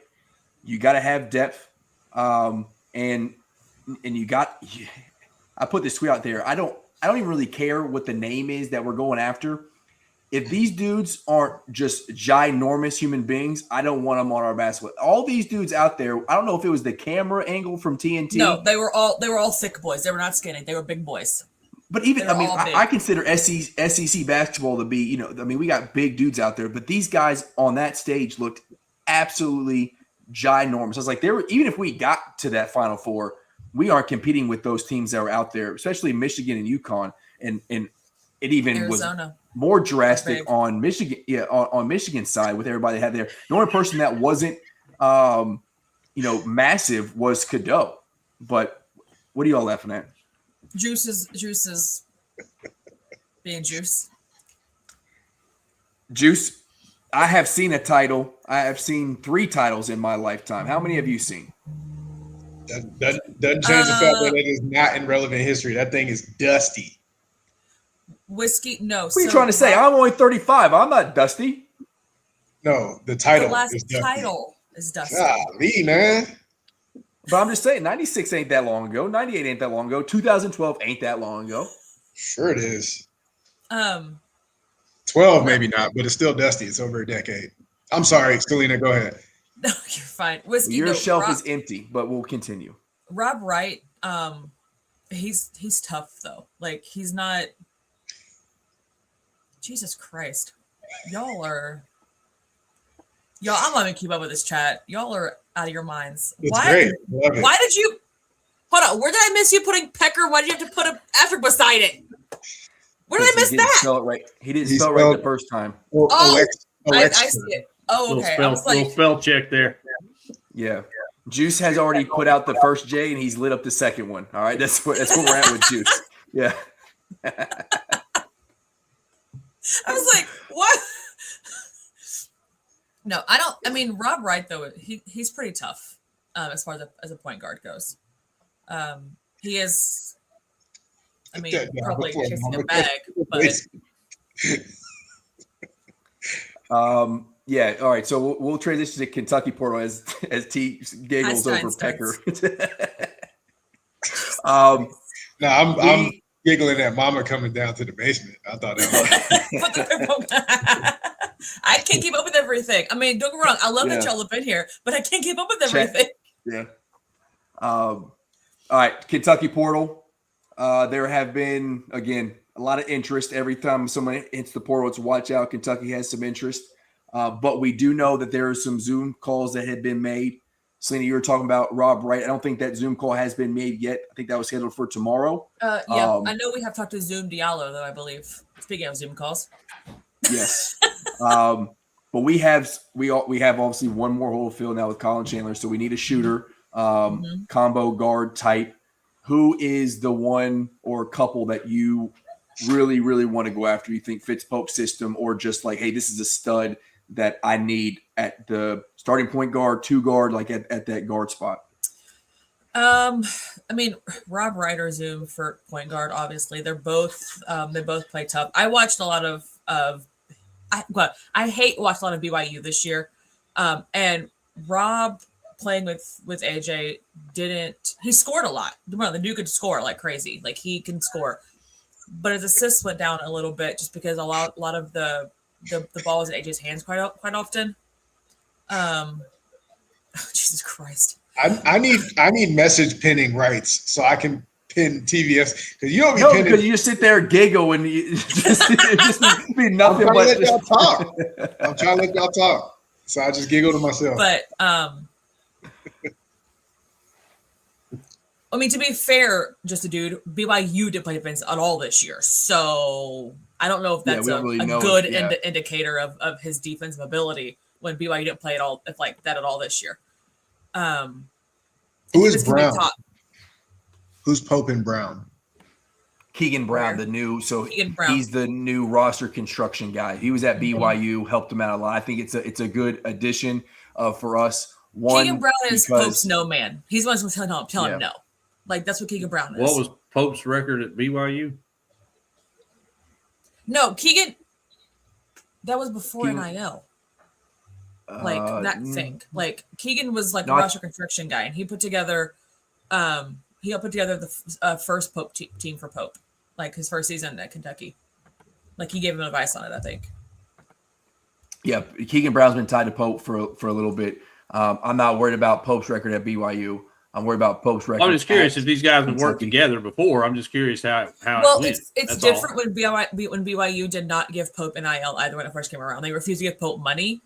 you got to have depth, and you got. I put this tweet out there. I don't even really care what the name is that we're going after. If these dudes aren't just ginormous human beings, I don't want them on our basketball. All these dudes out there, I don't know if it was the camera angle from TNT. No, they were all thick boys. They were not skinny. They were big boys. But even, They're all big. I consider SEC basketball to be, we got big dudes out there, but these guys on that stage looked absolutely ginormous. I was like, even if we got to that Final Four, we aren't competing with those teams that were out there, especially Michigan and UConn, and it even Arizona. was more drastic Big. on Michigan, on Michigan's side with everybody they had there. The only person that wasn't, massive was Cadeau. But what are y'all laughing at? Juice is being juice. Juice, I have seen a title. I have seen 3 titles in my lifetime. How many have you seen? That doesn't change the fact that it is not in relevant history. That thing is dusty. Whiskey, no. What are you trying to say? I'm only 35. I'm not dusty. No, the title The last is dusty. title is dusty. Golly, man. But I'm just saying, 96 ain't that long ago. 98 ain't that long ago. 2012 ain't that long ago. Sure it is. 12 maybe not, but it's still dusty. It's over a decade. I'm sorry, Selena, go ahead. No, you're fine. Whiskey. Your no, shelf Rob, is empty, but we'll continue. Rob Wright. He's tough though. Like he's not. Jesus Christ, y'all. I'm not gonna keep up with this chat. Y'all are out of your minds. It's great. Love it. Why did you? Hold on. Where did I miss you putting Pecker? Why did you have to put an asterisk beside it? Where did I miss He didn't that? spell it right. He didn't He spell it right spelled- the first time. I see it. Oh, okay. I was Little like, spell check there. Yeah. Juice has already put out the first J and he's lit up the second one. All right. That's where we're at with Juice. Yeah. I was like, what? No, I don't. I mean, Rob Wright though, he's pretty tough as far as a point guard goes. He is. I mean, probably chasing a bag, but yeah. All right. So we'll transition to Kentucky Portal as T giggles over Pecker. No, I'm giggling at Mama coming down to the basement. I thought that was I can't keep up with everything. I mean, don't get me wrong. I love that y'all have been here, but I can't keep up with everything. Yeah. All right. Kentucky Portal. There have been, again, a lot of interest. Every time someone hits the portal, it's watch out. Kentucky has some interest. But we do know that there are some Zoom calls that had been made. Selena, you were talking about Rob Wright. I don't think that Zoom call has been made yet. I think that was scheduled for tomorrow. Yeah, I know we have talked to Zoom Diallo, though, I believe. Speaking of Zoom calls. Yes. But we have obviously one more hole to fill now with Colin Chandler. So we need a shooter, combo guard type. Who is the one or couple that you really, really want to go after? You think fits Pope's system, or just like, hey, this is a stud that I need at the starting point guard, 2 guard, like at that guard spot? I mean, Rob Wright or Zoom for point guard, obviously. They're both they both play tough. I watched a lot of I hate watched a lot of BYU this year. And Rob playing with AJ he scored a lot. The dude could score like crazy. Like he can score. But his assists went down a little bit just because a lot of the ball was in AJ's hands quite often. Jesus Christ. I need message pinning rights so I can pin TVS because you don't be because pinning. you just sit there and giggle and you just be nothing I'm but trying to let y'all talk. I'm trying to let y'all talk. So I just giggle to myself. But I mean, to be fair, just a dude, BYU didn't play defense at all this year. So I don't know if that's a good indicator of his defensive ability when BYU didn't play at all, if like that at all this year. Who is Brown? Who's Pope and Brown? Keegan Brown, he's the new roster construction guy. He was at BYU, helped him out a lot. I think it's a good addition for us. Keegan Brown is Pope's no man. He's the one who's telling him no. Like, that's what Keegan Brown is. What was Pope's record at BYU? No, Keegan, that was before NIL. Like not think. Like Keegan was like a Not- roster construction guy, and he put together the first Pope team for Pope, like his first season at Kentucky. Like he gave him advice on it, I think. Yeah, Keegan Brown's been tied to Pope for a little bit. I'm not worried about Pope's record at BYU. I'm worried about Pope's record. I'm just curious at if these guys have worked Kentucky. together before. I'm just curious how Well, it went. it's That's different all. when BYU did not give Pope NIL either when it first came around. They refused to give Pope money,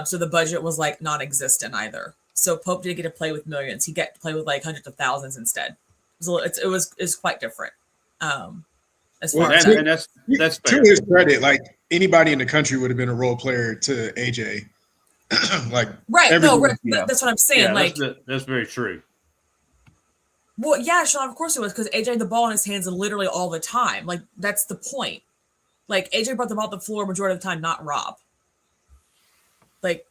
so the budget was like non-existent either. So Pope did get to play with millions. He got to play with like hundreds of thousands instead. It was quite different. As far Well, as And that's To fair. his credit, like anybody in the country would have been a role player to AJ. Like right, everyone- no, right, yeah. that's what I'm saying. Yeah, like, that's very true. well, yeah, Sean, of course it was because AJ had the ball in his hands literally all the time. Like that's the point. Like AJ brought the ball to the floor majority of the time, not Rob. Like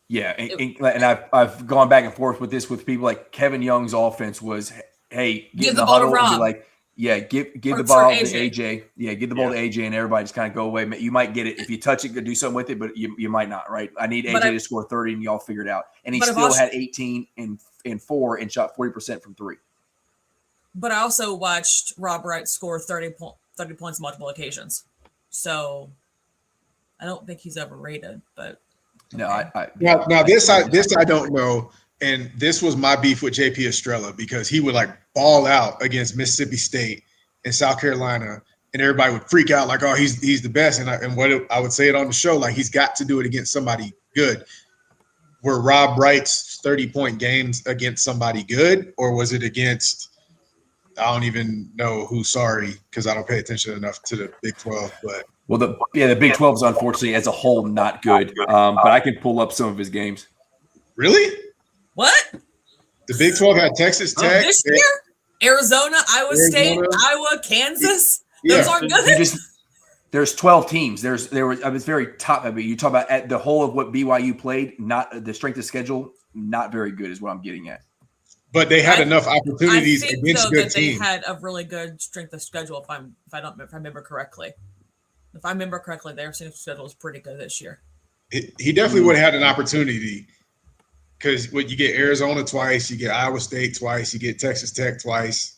Yeah, and I've gone back and forth with this with people. Like Kevin Young's offense was, hey, get Give in the the ball to huddle and be Rob. like, yeah, give For the ball to AJ. AJ. Yeah, give the ball to AJ, and everybody just kind of go away. You might get it if you touch it, go do something with it, but you might not. Right? I need But AJ to score 30, and y'all figure it out. And he But I've still also- had 18 and 4 and shot 40% from 3. But I also watched Rob Wright score 30 points multiple occasions. So I don't think he's overrated, but No, okay. now this I don't know, and this was my beef with JP Estrella because he would like ball out against Mississippi State and South Carolina, and everybody would freak out like, oh, he's the best. And what I would say it on the show, like he's got to do it against somebody good. Were Rob Wright's 30-point games against somebody good, or was it against? I don't even know who's sorry because I don't pay attention enough to the Big 12. But well, the Big 12 is unfortunately as a whole not good. But I can pull up some of his games. really, What? the Big 12 had Texas Tech. This year? Arizona, Iowa State, Arizona. Iowa, Kansas. Yeah. Those aren't You good. just there's 12 teams. I was very top. I mean, you talk about at the whole of what BYU played, not the strength of schedule, not very good is what I'm getting at. But they had I- enough I opportunities think against though good that they teams. had a really good strength of schedule. If I remember correctly, their strength of schedule was pretty good this year. He definitely would have had an opportunity because what you get Arizona twice, you get Iowa State twice, you get Texas Tech twice.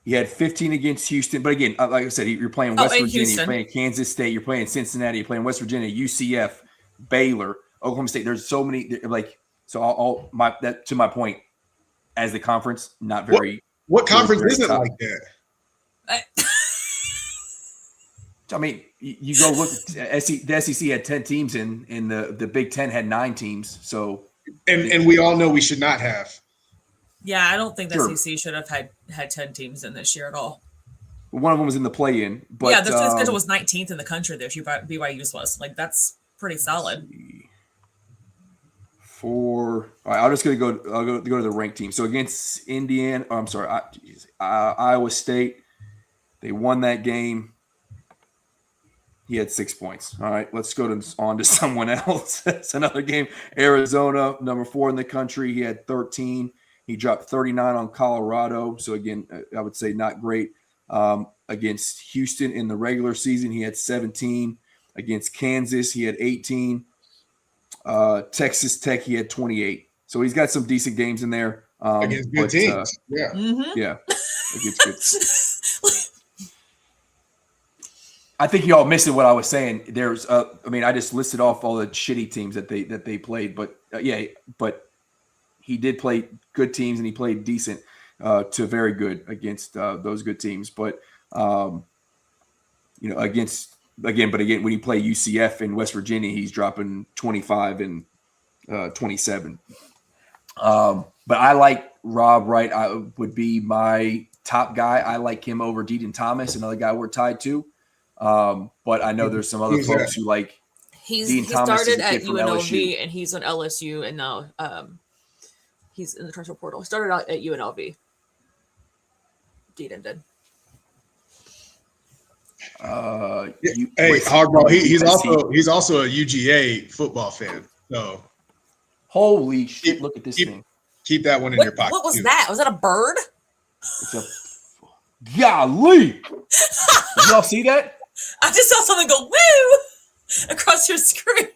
He had 15 against Houston, but again, like I said, you're playing Oh, West and Virginia, you're Houston. playing Kansas State, you're playing Cincinnati, you're playing West Virginia, UCF, Baylor, Oklahoma State. There's so many like so. To my point, as the conference, not very. What conference very isn't tough. like that? I mean, you go look. The SEC had 10 teams, and the Big Ten had 9 teams. So And we all know we should not have. Yeah, I don't think the Sure. SEC should have had 10 teams in this year at all. one of them was in the play-in. But yeah, their strength schedule was 19th in the country this year. BYU's was like that's pretty solid. All right, I'll go to the ranked team. So against Indiana, Iowa State, they won that game. He had 6 points. All right, let's go on to someone else. It's another game. Arizona, number 4 in the country. He had 13. He dropped 39 on Colorado. So again, I would say not great. Against Houston in the regular season, he had 17. Against Kansas, he had 18. Texas Tech, he had 28. So he's got some decent games in there. Against good teams. Yeah. Mm-hmm. Yeah, against good. I think y'all missing what I was saying. There's, I just listed off all the shitty teams that they played, but but he did play good teams and he played decent to very good against those good teams. But again, when you play UCF in West Virginia, he's dropping 25 and 27. But I like Rob Wright. I would be my top guy. I like him over Deaton Thomas, another guy we're tied to. But I know there's some other Who's folks that? who like He Dean Thomas is started a kid at from UNLV LSU. and he's on LSU and now he's in the transfer portal. He started out at UNLV. Deaton did. Hey, Hardball. He's also a UGA football fan. So holy shit! Look at this thing. keep that one in your pocket. What was too. that? Was that a bird? It's a golly. Did y'all see that? I just saw something go woo across your screen.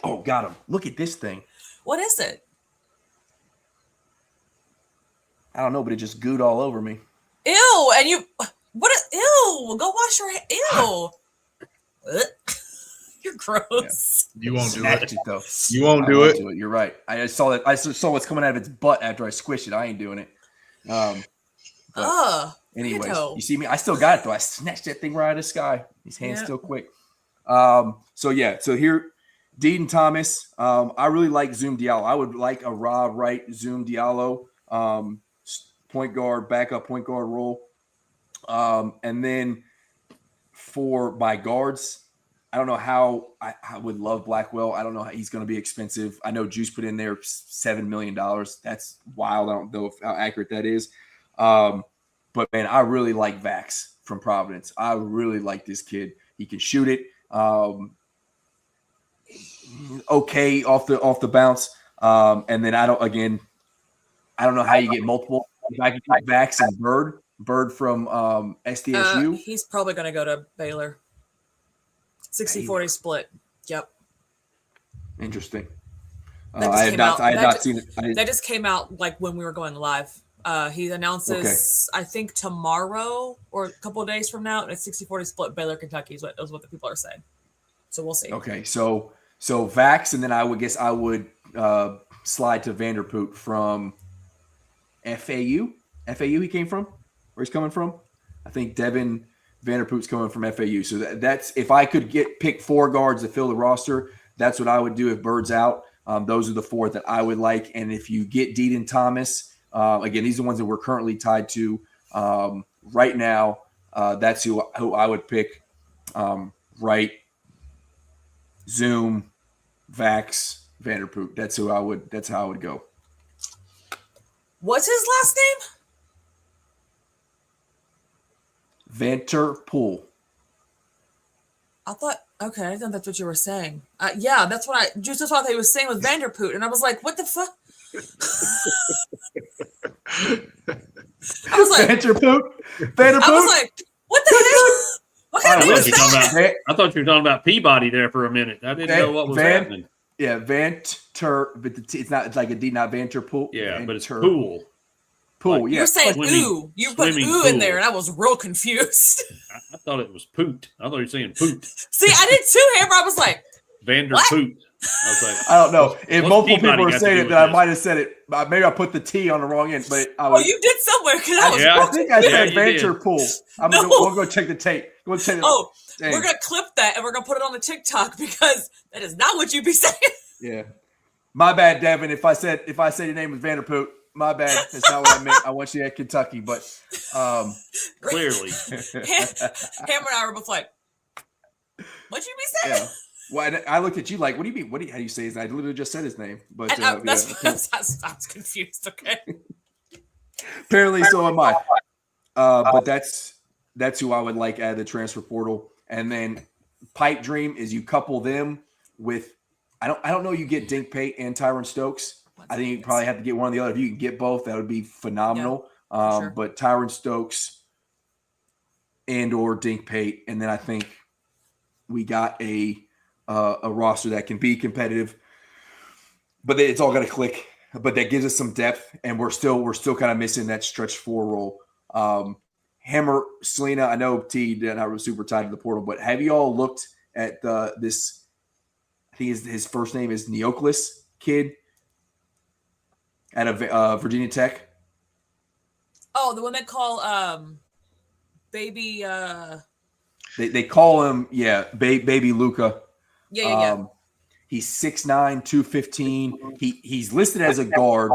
Oh, got him. Look at this thing. What is it? I don't know, but it just gooed all over me. Ew! And you, ew! Go wash your hands. Ew! Ugh. You're gross. You won't do Snatched it. it though. You won't I do won't it. do it. You're right. I saw that. I saw what's coming out of its butt after I squished it. I ain't doing it. But Ugh. anyways, Weirdo. you see me? I still got it though. I snatched that thing right out of the sky. These hands Yeah. still quick. So yeah. So here, Deaton Thomas. I really like Zoom Diallo. I would like a Rob Wright Zoom Diallo. Point guard, backup point guard role. And then for my guards, I don't know how I would love Blackwell. I don't know how he's going to be expensive. I know Juice put in there $7 million. That's wild. I don't know how accurate that is. But man, I really like Vax from Providence. I really like this kid. He can shoot it. Okay off the bounce. And then I don't know how you get multiple. If I could get Vax and Bird from SDSU. He's probably going to go to Baylor. 60-40 split. Yep. Interesting. That just I came have out. not seen it. That just came out like when we were going live. He announces, I think tomorrow or a couple of days from now, it's 60-40 split Baylor, Kentucky is what the people are saying. So we'll see. Okay, so Vax, and then I would slide to Vanderpoot from FAU. FAU he came from? Where he's coming from? I think Devin Vanderpoot's coming from FAU. So that's if I could pick 4 guards to fill the roster, that's what I would do if Bird's out. Those are the 4 that I would like. And if you get Deaton Thomas, again, these are the ones that we're currently tied to right now. That's who I would pick. Wright, Zoom, Vax, Vanderpoot. That's how I would go. What's his last name? Vanterpool. I thought that's what you were saying. Yeah, that's what I thought he was saying with Vanderpoot. And I was like, what the fuck? I was like, Vanderpoot? I was like, what the hell? What kind of name is that? I thought you were talking about Peabody there for a minute. I didn't know what was happening. Yeah, Vanter, but it's like a D, not Vanterpool. Yeah, but it's pool. Pool, Like, yeah. You're saying Swimming- ooh. You put swimming ooh in pool. there, and I was real confused. I thought it was poot. I thought you were saying poot. See, I did too, Hammer. I was like, Vanderpoot. I was like, I don't know. If What's multiple Peabody people are got to saying do it, with then I this? might have said it. Maybe I put the T on the wrong end, but I oh, was. you did somewhere because I was Yeah. I think I said Yeah, you did. Vanterpool. No. We'll go check the tape. We'll check it. Oh, Dang. we're gonna clip that and we're gonna put it on the TikTok because that is not what you be saying. Yeah. My bad, Devin. If I said your name was Vanderpoot, my bad. That's not what I meant. I want you at Kentucky, but clearly. Hammer and I were both like, "What'd you be saying?" yeah. Well, I looked at you like, what do you mean? How do you say his name? I literally just said his name, but And I was confused. Okay. apparently so am I. But that's who I would like out of the transfer portal. And then pipe dream is you couple them with I don't know you get Dink Pate and Tyron Stokes. I think you probably have to get one or the other. If you can get both, that would be phenomenal. sure. But Tyron Stokes and or Dink Pate, and then I think we got a roster that can be competitive. But it's all got to click. But that gives us some depth, and we're still kind of missing that stretch 4 role. Hammer, Selena, I know T and I were super tied to the portal, but have you all looked at this? I think his first name is Neoklis kid out of Virginia Tech. Oh, the one they call baby. They call him baby Luca. Yeah. He's 6'9", 215. He's listed as a guard.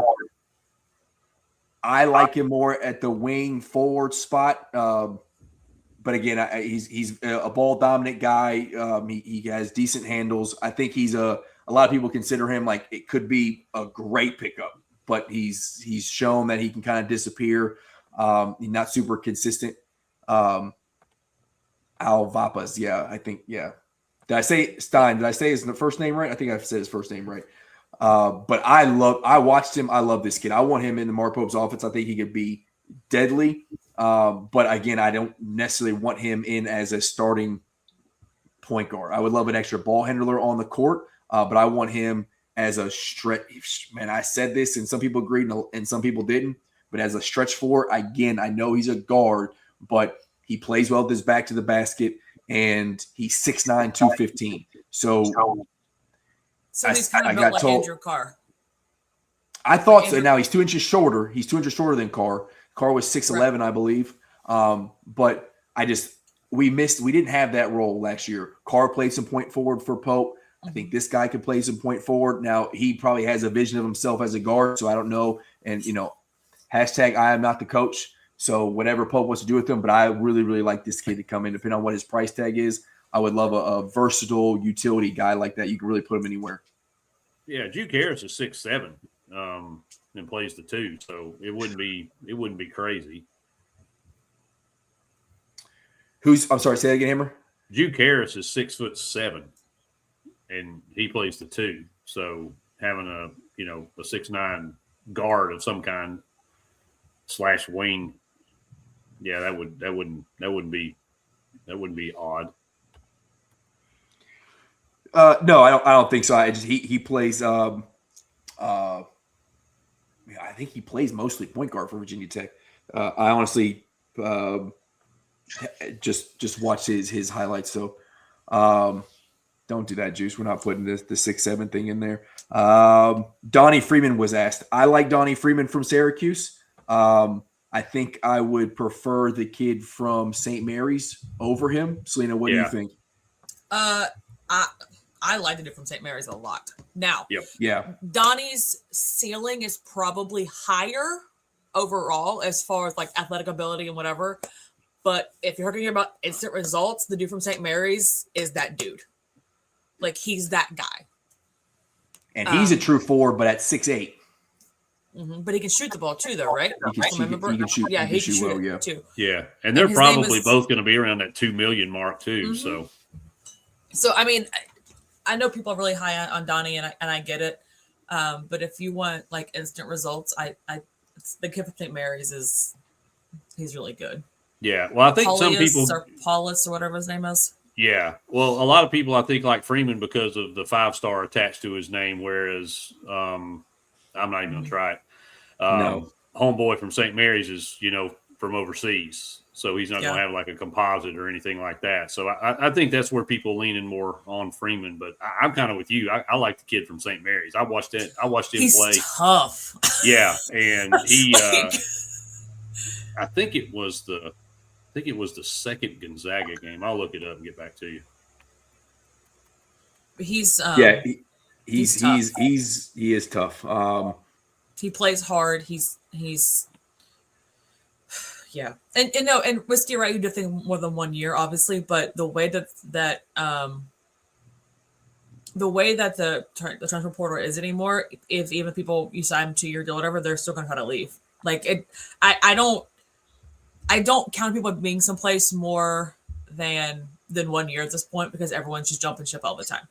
I like him more at the wing forward spot. But again, he's a ball dominant guy. He has decent handles. I think he's a lot of people consider him like it could be a great pickup, but he's shown that he can kind of disappear. He's not super consistent. Al Vapas, I think. Did I say Stein? Did I say his first name right? I think I said his first name right. But I watched him. I love this kid. I want him in the Mark Pope's offense. I think he could be deadly. But again, I don't necessarily want him in as a starting point guard. I would love an extra ball handler on the court. but I want him as a stretch. Man, I said this, and some people agreed and some people didn't. But as a stretch four, again, I know he's a guard, but he plays well with his back to the basket, and he's 6'9", 215. So he's kind of built like Andrew Carr. I thought so. Now he's 2 inches shorter. He's 2 inches shorter than Carr. Carr was 6'11", I believe. But we didn't have that role last year. Carr played some point forward for Pope. I think this guy could play some point forward. Now he probably has a vision of himself as a guard, so I don't know. And hashtag I am not the coach. So whatever Pope wants to do with him, but I really, really like this kid to come in. Depending on what his price tag is, I would love a versatile utility guy like that. You can really put him anywhere. Yeah, Juke Harris is 6'7", and plays the 2, so it wouldn't be crazy. I'm sorry, say that again, Hammer. Juke Harris is 6'7", and he plays the 2. So having a 6'9" guard of some kind / wing, yeah, that wouldn't be odd. No, I don't think so. He plays. I think he plays mostly point guard for Virginia Tech. I honestly just watched his highlights. So don't do that, Juice. We're not putting the 6'7" thing in there. Donnie Freeman was asked. I like Donnie Freeman from Syracuse. I think I would prefer the kid from St. Mary's over him. Selena, what do you think? I like the dude from St. Mary's a lot. Now, yeah, Donnie's ceiling is probably higher overall as far as like athletic ability and whatever. But if you're talking about instant results, the dude from St. Mary's is that dude. Like, he's that guy. And he's a true forward, but at 6'8". Mm-hmm. But he can shoot the ball too, though, right? He can shoot. Yeah, he can shoot well, yeah. too. Yeah, and they're probably both going to be around that $2 million mark too. Mm-hmm. So I mean, I know people are really high on Donnie, and I get it. But if you want like instant results, the kid from St. Mary's he's really good. Yeah, well, I think some people Paulus or whatever his name is. Yeah, well, a lot of people I think like Freeman because of the 5-star attached to his name, whereas I'm not even going to try it. No. Homeboy from St. Mary's is from overseas, so he's not going to have like a composite or anything like that. So I think that's where people leaning more on Freeman. But I'm kind of with you. I like the kid from St. Mary's. I watched him play. He's tough. Yeah, and he. I think it was the second Gonzaga game. I'll look it up and get back to you. He's he is tough. He plays hard. He's yeah. And Whiskey, right, you do think more than 1 year, obviously, but the way that the transfer portal is anymore, if even people you sign them 2-year deal, whatever, they're still gonna try to leave. Like it, I don't count people being someplace more than 1 year at this point because everyone's just jumping ship all the time.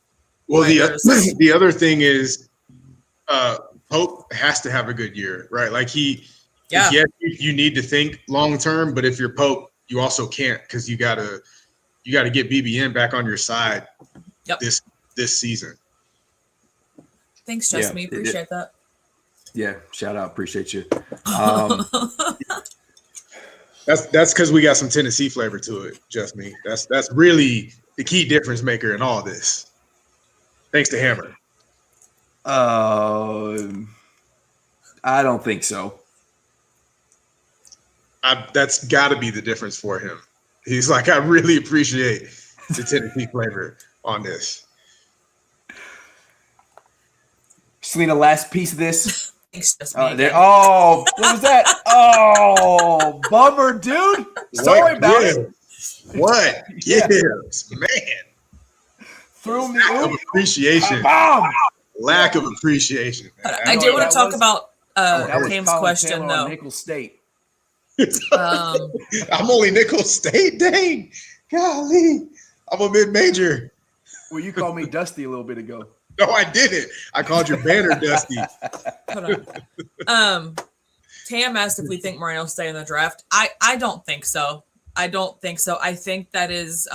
Well, right? the other thing is, Pope has to have a good year, right? Like you need to think long term, but if you're Pope, you also can't because you gotta get BBN back on your side. Yep. This season. Thanks, Just Me. Appreciate that. Yeah, shout out, appreciate you. That's because we got some Tennessee flavor to it, Just Me. That's really the key difference maker in all this. Thanks to Hammer. I don't think so. That's got to be the difference for him. He's like, I really appreciate the Tennessee flavor on this. Selena, last piece of this. Thanks, Just what Me. was that? Oh, bummer, dude. Sorry about it. What? Yeah. Yes, man. Threw me Lack of appreciation. Lack of appreciation. Man. I do want to talk about that was Cam's Colin question, Taylor though. on Nicholls State. I'm only Nicholls State. Dang. Golly. I'm a mid-major. Well, you called me Dusty a little bit ago. No, I didn't. I called your banner Dusty. Hold on. Tam asked if we think Moreno will stay in the draft. I don't think so. I think that is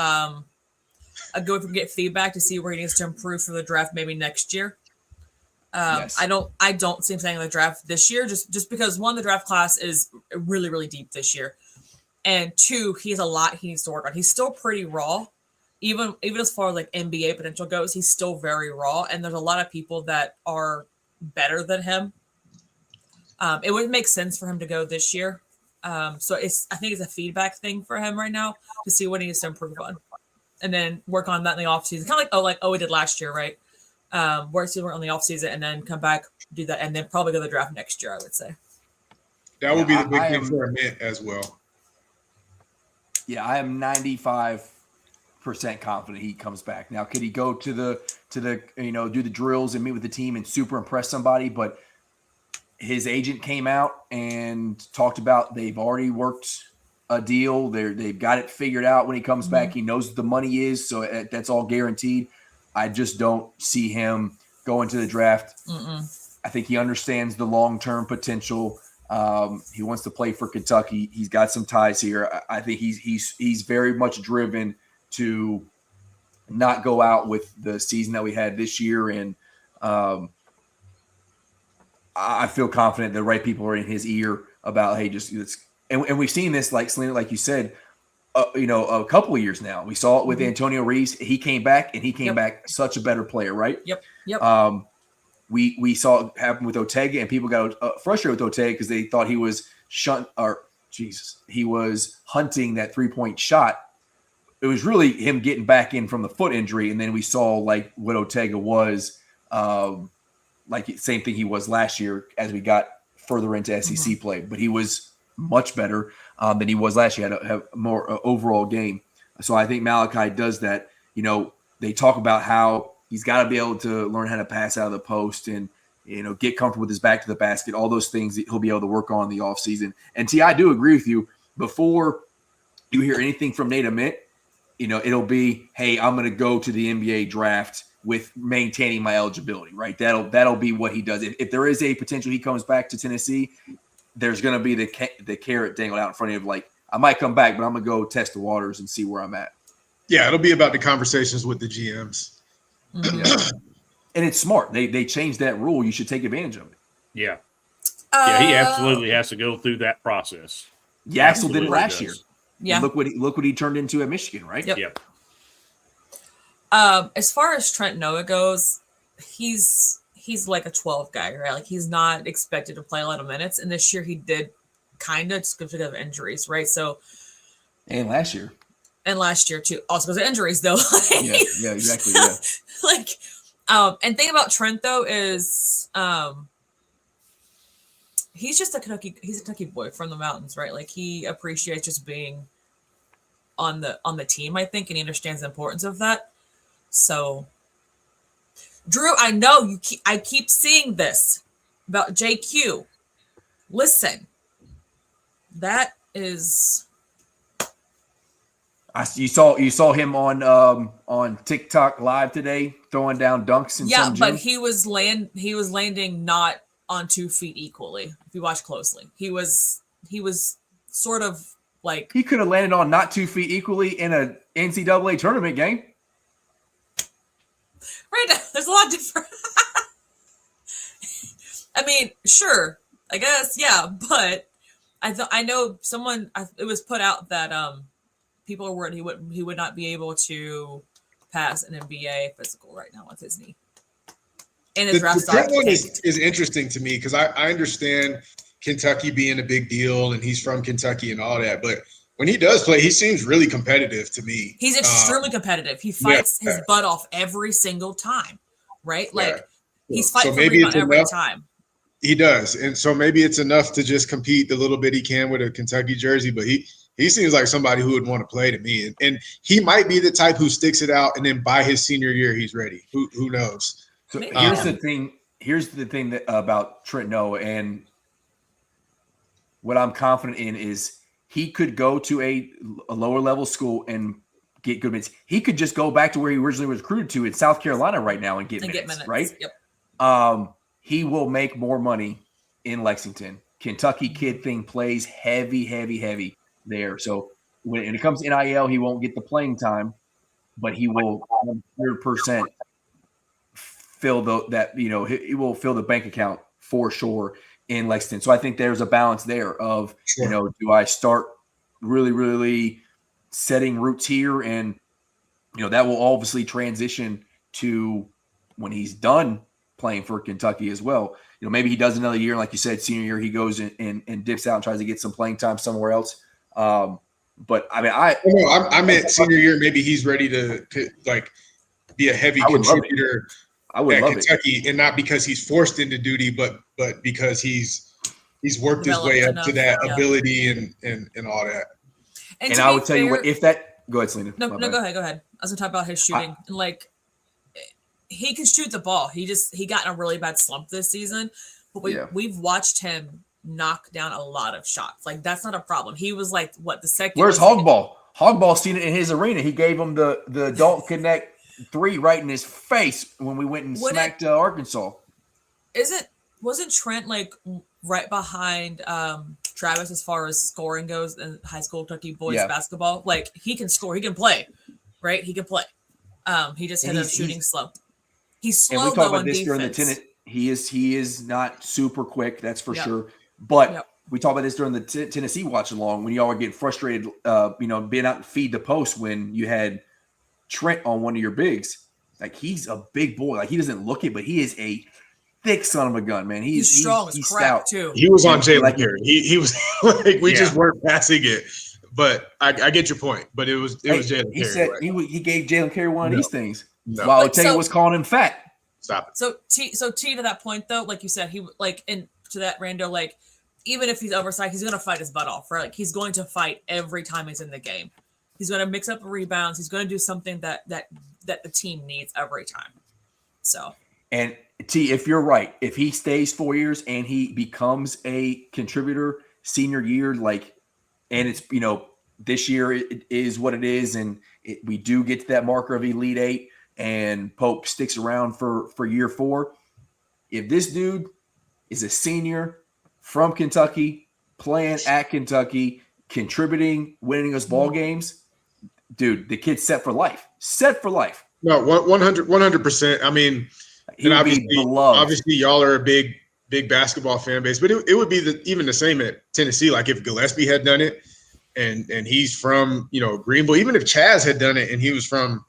go if we can get feedback to see where he needs to improve for the draft maybe next year. Yes. I don't see him saying the draft this year just because one, the draft class is really, really deep this year. And two, he has a lot he needs to work on. He's still pretty raw. Even as far as like NBA potential goes, he's still very raw. And there's a lot of people that are better than him. It would make sense for him to go this year. So I think it's a feedback thing for him right now to see what he needs to improve on. And then work on that in the offseason. Kind of like we did last year, right? Work on the offseason and then come back, do that, and then probably go to the draft next year, I would say. That would be the big thing for Mint as well. Yeah, I am 95% confident he comes back. Now, could he go to the do the drills and meet with the team and super impress somebody? But his agent came out and talked about they've already worked a deal. They've got it figured out when he comes back. He knows what the money is, so that's all guaranteed. I just don't see him going to the draft. I think he understands the long-term potential. He wants to play for Kentucky. He's got some ties here. I think he's very much driven to not go out with the season that we had this year. And I feel confident the right people are in his ear about, hey, and we've seen this, like Selena, like you said, a couple of years now. We saw it with Antonio Reeves. He came back and he came back such a better player, right? Yep. We saw it happen with Otega, and people got frustrated with Otega because they thought he was he was hunting that 3-point shot. It was really him getting back in from the foot injury, and then we saw like what Otega was, like same thing he was last year as we got further into SEC play. But he was much better than he was last year. Had a more overall game. So I think Malachi does that. They talk about how he's got to be able to learn how to pass out of the post and, get comfortable with his back to the basket, all those things that he'll be able to work on in the offseason. And T, I do agree with you. Before you hear anything from Nate Ament, it'll be, hey, I'm going to go to the NBA draft with maintaining my eligibility, right? That'll be what he does. If there is a potential he comes back to Tennessee, there's going to be the carrot dangled out in front of him. Like, I might come back, but I'm going to go test the waters and see where I'm at. Yeah, it'll be about the conversations with the GMs. Yeah. And it's smart. They changed that rule. You should take advantage of it. Yeah. He absolutely has to go through that process. Yaxel did it last year. Yeah. And look what he turned into at Michigan, right? Yep. As far as Trent Noah goes, he's like a 12 guy, right? Like he's not expected to play a lot of minutes. And this year he did kind of just because of injuries, right? So and last year too, also because of injuries though. yeah, exactly. Yeah. And thing about Trent though is he's a Kentucky boy from the mountains, right? Like he appreciates just being on the team, I think, and he understands the importance of that. So Drew, I know I keep seeing this about JQ. Listen, that is. You saw him on TikTok live today throwing down dunks in some gym. But he was landing not on 2 feet equally. If you watch closely, he was sort of like he could have landed on not 2 feet equally in a NCAA tournament game. Right now, there's a lot different. I mean, sure, I guess, yeah, but I know it was put out that people are worried he would not be able to pass an NBA physical right now with his knee. And his draft stock one is interesting to me because I understand Kentucky being a big deal and he's from Kentucky and all that, but when he does play, he seems really competitive to me. He's extremely competitive. He fights his butt off every single time, right? Like he's fighting for rebound every time. He does, and so maybe it's enough to just compete the little bit he can with a Kentucky jersey, but he seems like somebody who would want to play to me. And he might be the type who sticks it out, and then by his senior year, he's ready. Who knows? So here's the thing. Here's the thing about Trent Noah, and what I'm confident in is he could go to a lower level school and get good minutes. He could just go back to where he originally was recruited to in South Carolina right now and get minutes, right? Yep. He will make more money in Lexington. Kentucky kid thing plays heavy there. So when it comes to NIL, he won't get the playing time, but he will 100% fill he will fill the bank account for sure in Lexington. So I think there's a balance there of, Sure. do I start really, really setting roots here? And, that will obviously transition to when he's done playing for Kentucky as well. Maybe he does another year. Like you said, senior year, he goes and dips out and tries to get some playing time somewhere else. But I mean, I meant senior year. Maybe he's ready to like be a heavy contributor I would at love Kentucky, and not because he's forced into duty, but because he's worked his way up to that ability and all that. And I would tell you what, if that, go ahead, Selena. No, go ahead. I was gonna talk about his shooting. He can shoot the ball. He got in a really bad slump this season, but we've watched him knock down a lot of shots. Like, that's not a problem. He was like, the second? Where's Hogball? Hogball's seen it in his arena. He gave him the Dalton Connect 3 right in his face when we went and smacked Arkansas. Wasn't Trent like right behind Travis as far as scoring goes in high school Kentucky boys basketball? Like, he can score, he can play, right? He can play. He just had a shooting slump. He's slow. And we talked about this during the tennis. He is not super quick, that's for sure. But we talked about this during the Tennessee watch along when y'all were getting frustrated, being out and feed the post when you had Trent on one of your bigs. Like, he's a big boy. Like, he doesn't look it, but he is a thick son of a gun, man. He's strong as crap too. He was on Jalen Carey. He was like, we just weren't passing it. But I get your point. But it was Jalen Carey. He said he gave Jalen Carey one of these things. No. While Taylor was calling him fat. Stop it. So T to that point though, like you said, he and to that Rando, like, even if he's oversized, he's gonna fight his butt off, right? Like, he's going to fight every time he's in the game. He's gonna mix up rebounds. He's gonna do something that the team needs every time. So, and T, if you're right, if he stays 4 years and he becomes a contributor senior year, and it's, this year it is what it is, and we do get to that marker of Elite Eight, and Pope sticks around for year 4. If this dude is a senior from Kentucky, playing at Kentucky, contributing, winning us ball games, dude, the kid's set for life. Set for life. No, 100%. I mean, and obviously y'all are a big basketball fan base, but it would be even the same at Tennessee. Like, if Gillespie had done it and he's from, Greenville, even if Chaz had done it and he was from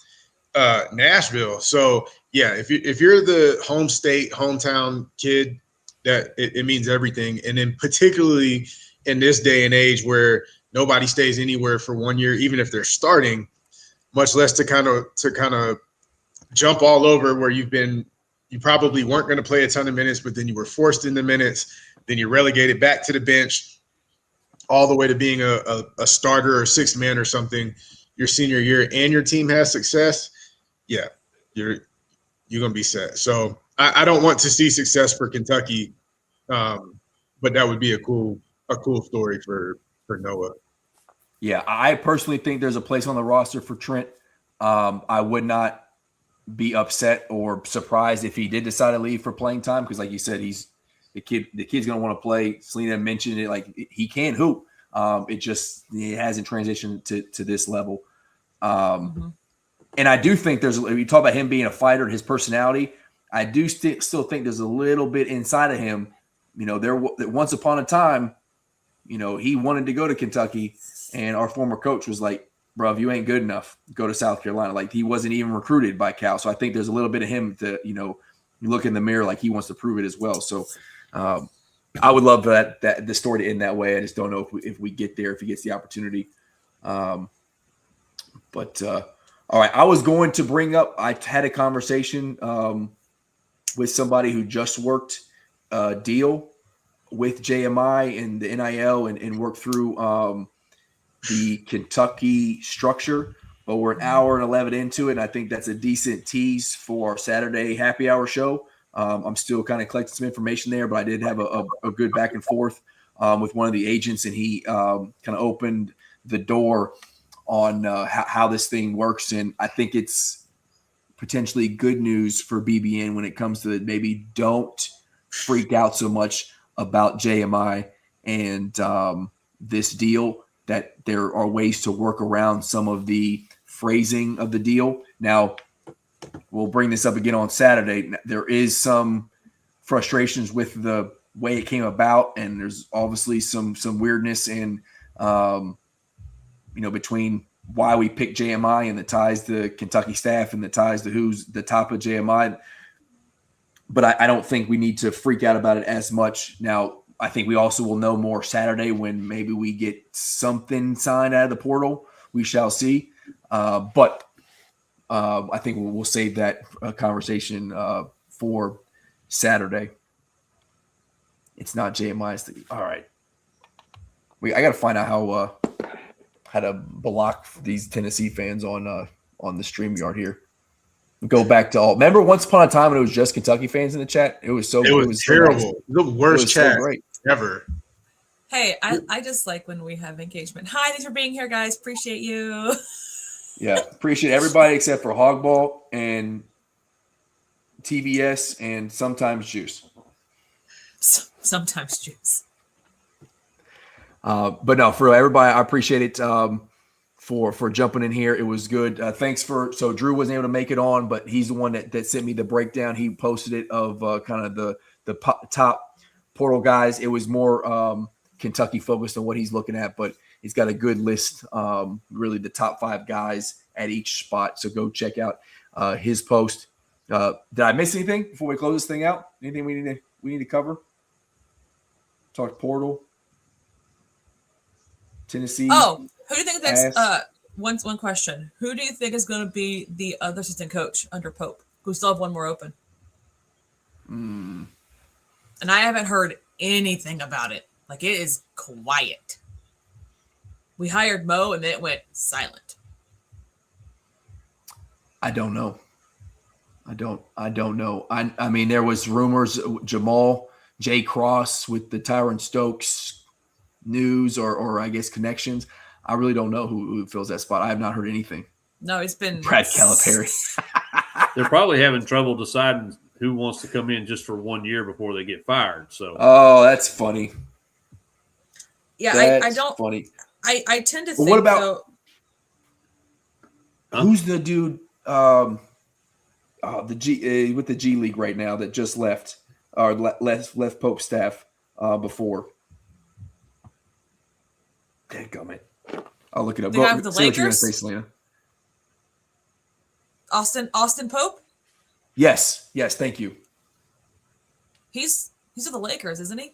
Nashville. So yeah, if you're the hometown kid, that it means everything. And then particularly in this day and age where nobody stays anywhere for 1 year, even if they're starting, much less to kind of jump all over where you probably weren't going to play a ton of minutes, but then you were forced into minutes, then you're relegated back to the bench, all the way to being a starter or sixth man or something your senior year, and your team has success. Yeah, you're going to be set. So I don't want to see success for Kentucky, but that would be a cool story for Noah. Yeah, I personally think there's a place on the roster for Trent. I would not be upset or surprised if he did decide to leave for playing time, because, like you said, the kid's going to want to play. Selena mentioned it, like, he can hoop. It hasn't transitioned to this level. And I do think you talk about him being a fighter and his personality, I do still think there's a little bit inside of him. Once upon a time, he wanted to go to Kentucky, and our former coach was like, bro, if you ain't good enough, go to South Carolina. Like, he wasn't even recruited by Cal. So I think there's a little bit of him that, you look in the mirror, like, he wants to prove it as well. So I would love that the story to end that way. I just don't know if we get there, if he gets the opportunity. But all right, I was going to bring up, I had a conversation with somebody who just worked a deal with JMI and the NIL and worked through the Kentucky structure, but we're an hour and 11 into it, and I think that's a decent tease for our Saturday happy hour show. I'm still kind of collecting some information there, but I did have a good back and forth with one of the agents, and he kind of opened the door on how this thing works, and I think it's potentially good news for BBN when it comes to maybe don't freak out so much about JMI and this deal, that there are ways to work around some of the phrasing of the deal. Now, we'll bring this up again on Saturday. There is some frustrations with the way it came about, and there's obviously some weirdness in, between why we picked JMI and the ties to Kentucky staff and the ties to who's the top of JMI. But I don't think we need to freak out about it as much. Now, I think we also will know more Saturday when maybe we get something signed out of the portal. We shall see. But I think we'll save that conversation for Saturday. It's not JMI. All right. I got to find out how to block these Tennessee fans on the StreamYard here. Go back to all. Remember once upon a time when it was just Kentucky fans in the chat? It was terrible. So nice. The worst chat so ever. Hey, I just like when we have engagement. Hi, thanks for being here, guys. Appreciate you. Yeah, appreciate everybody except for Hogball and TVS and sometimes Juice. Sometimes Juice. But no, for everybody, I appreciate it for jumping in here. It was good. Thanks so Drew wasn't able to make it on, but he's the one that sent me the breakdown. He posted it of kind of the top portal guys. It was more Kentucky focused on what he's looking at, but he's got a good list, really the top 5 guys at each spot. So go check out his post. Did I miss anything before we close this thing out? Anything we need to cover? Talk portal. Tennessee. Oh, who do you think that's one question? Who do you think is going to be the other assistant coach under Pope? We still have one more open. And I haven't heard anything about it. Like, it is quiet. We hired Mo and then it went silent. I don't know. I don't know. I mean, there was rumors Jamal J. Cross with the Tyron Stokes news or I guess connections. I really don't know who fills that spot. I have not heard anything. No, it's been Brad Calipari. They're probably having trouble deciding who wants to come in just for 1 year before they get fired. So, oh, that's funny. Yeah, that's I don't. Funny. I tend to think. What about though, who's the dude? The G with the G League right now that just left or left Pope staff before. Dadgummit. I'll look it up. The guy with the say what you're gonna Lakers? say, Selena. Austin Pope. Yes, thank you. He's with the Lakers, isn't he?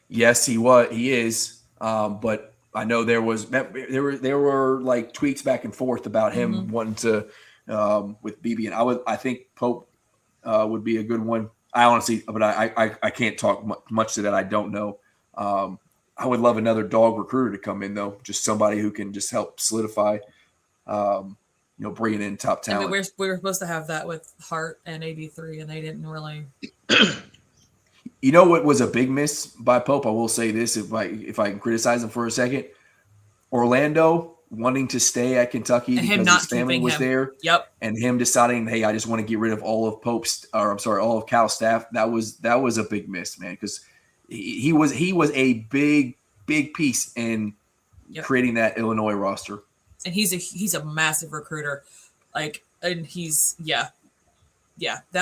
Yes, he is. But I know there were like tweets back and forth about him wanting to with BB, and I think Pope would be a good one. I honestly, but I can't talk much to that. I don't know. I would love another dog recruiter to come in though, just somebody who can just help solidify, bringing in top talent. I mean, we were supposed to have that with Hart and 83, and they didn't really. You know what was a big miss by Pope? I will say this, if I can criticize him for a second. Orlando wanting to stay at Kentucky And him because not his family keeping was him. there. Yep. And him deciding, hey, I just want to get rid of all of all of Cal's staff. That was a big miss, man, because he was a big piece in creating that Illinois roster. And he's a massive recruiter, and he's that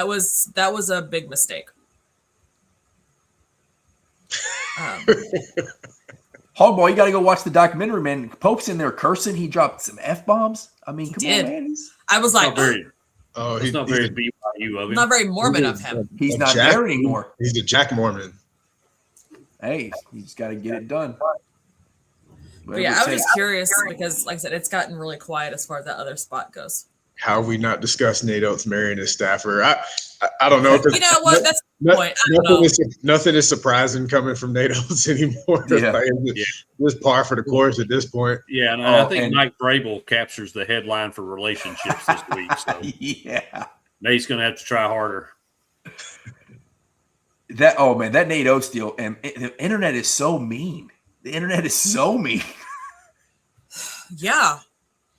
was a big mistake. Hogball, you got to go watch the documentary, man. Pope's in there cursing. He dropped some F-bombs. I mean, come on, man. I was like, it's not very BYU of him. Not very Mormon of him. He's not there anymore. He's a Jack Mormon. Hey, you just got to get it done. But yeah, I was just curious because, like I said, it's gotten really quiet as far as that other spot goes. How have we not discussed Nate Oates marrying his staffer? I don't know. You know what? That's the point. I don't know. Nothing is surprising coming from Nate Oates anymore. Yeah. It's par for the course at this point. Yeah, and I think Mike Vrabel captures the headline for relationships this week. So yeah, Nate's going to have to try harder. That Nate Oates deal, and the internet is so mean. The internet is so mean. Yeah.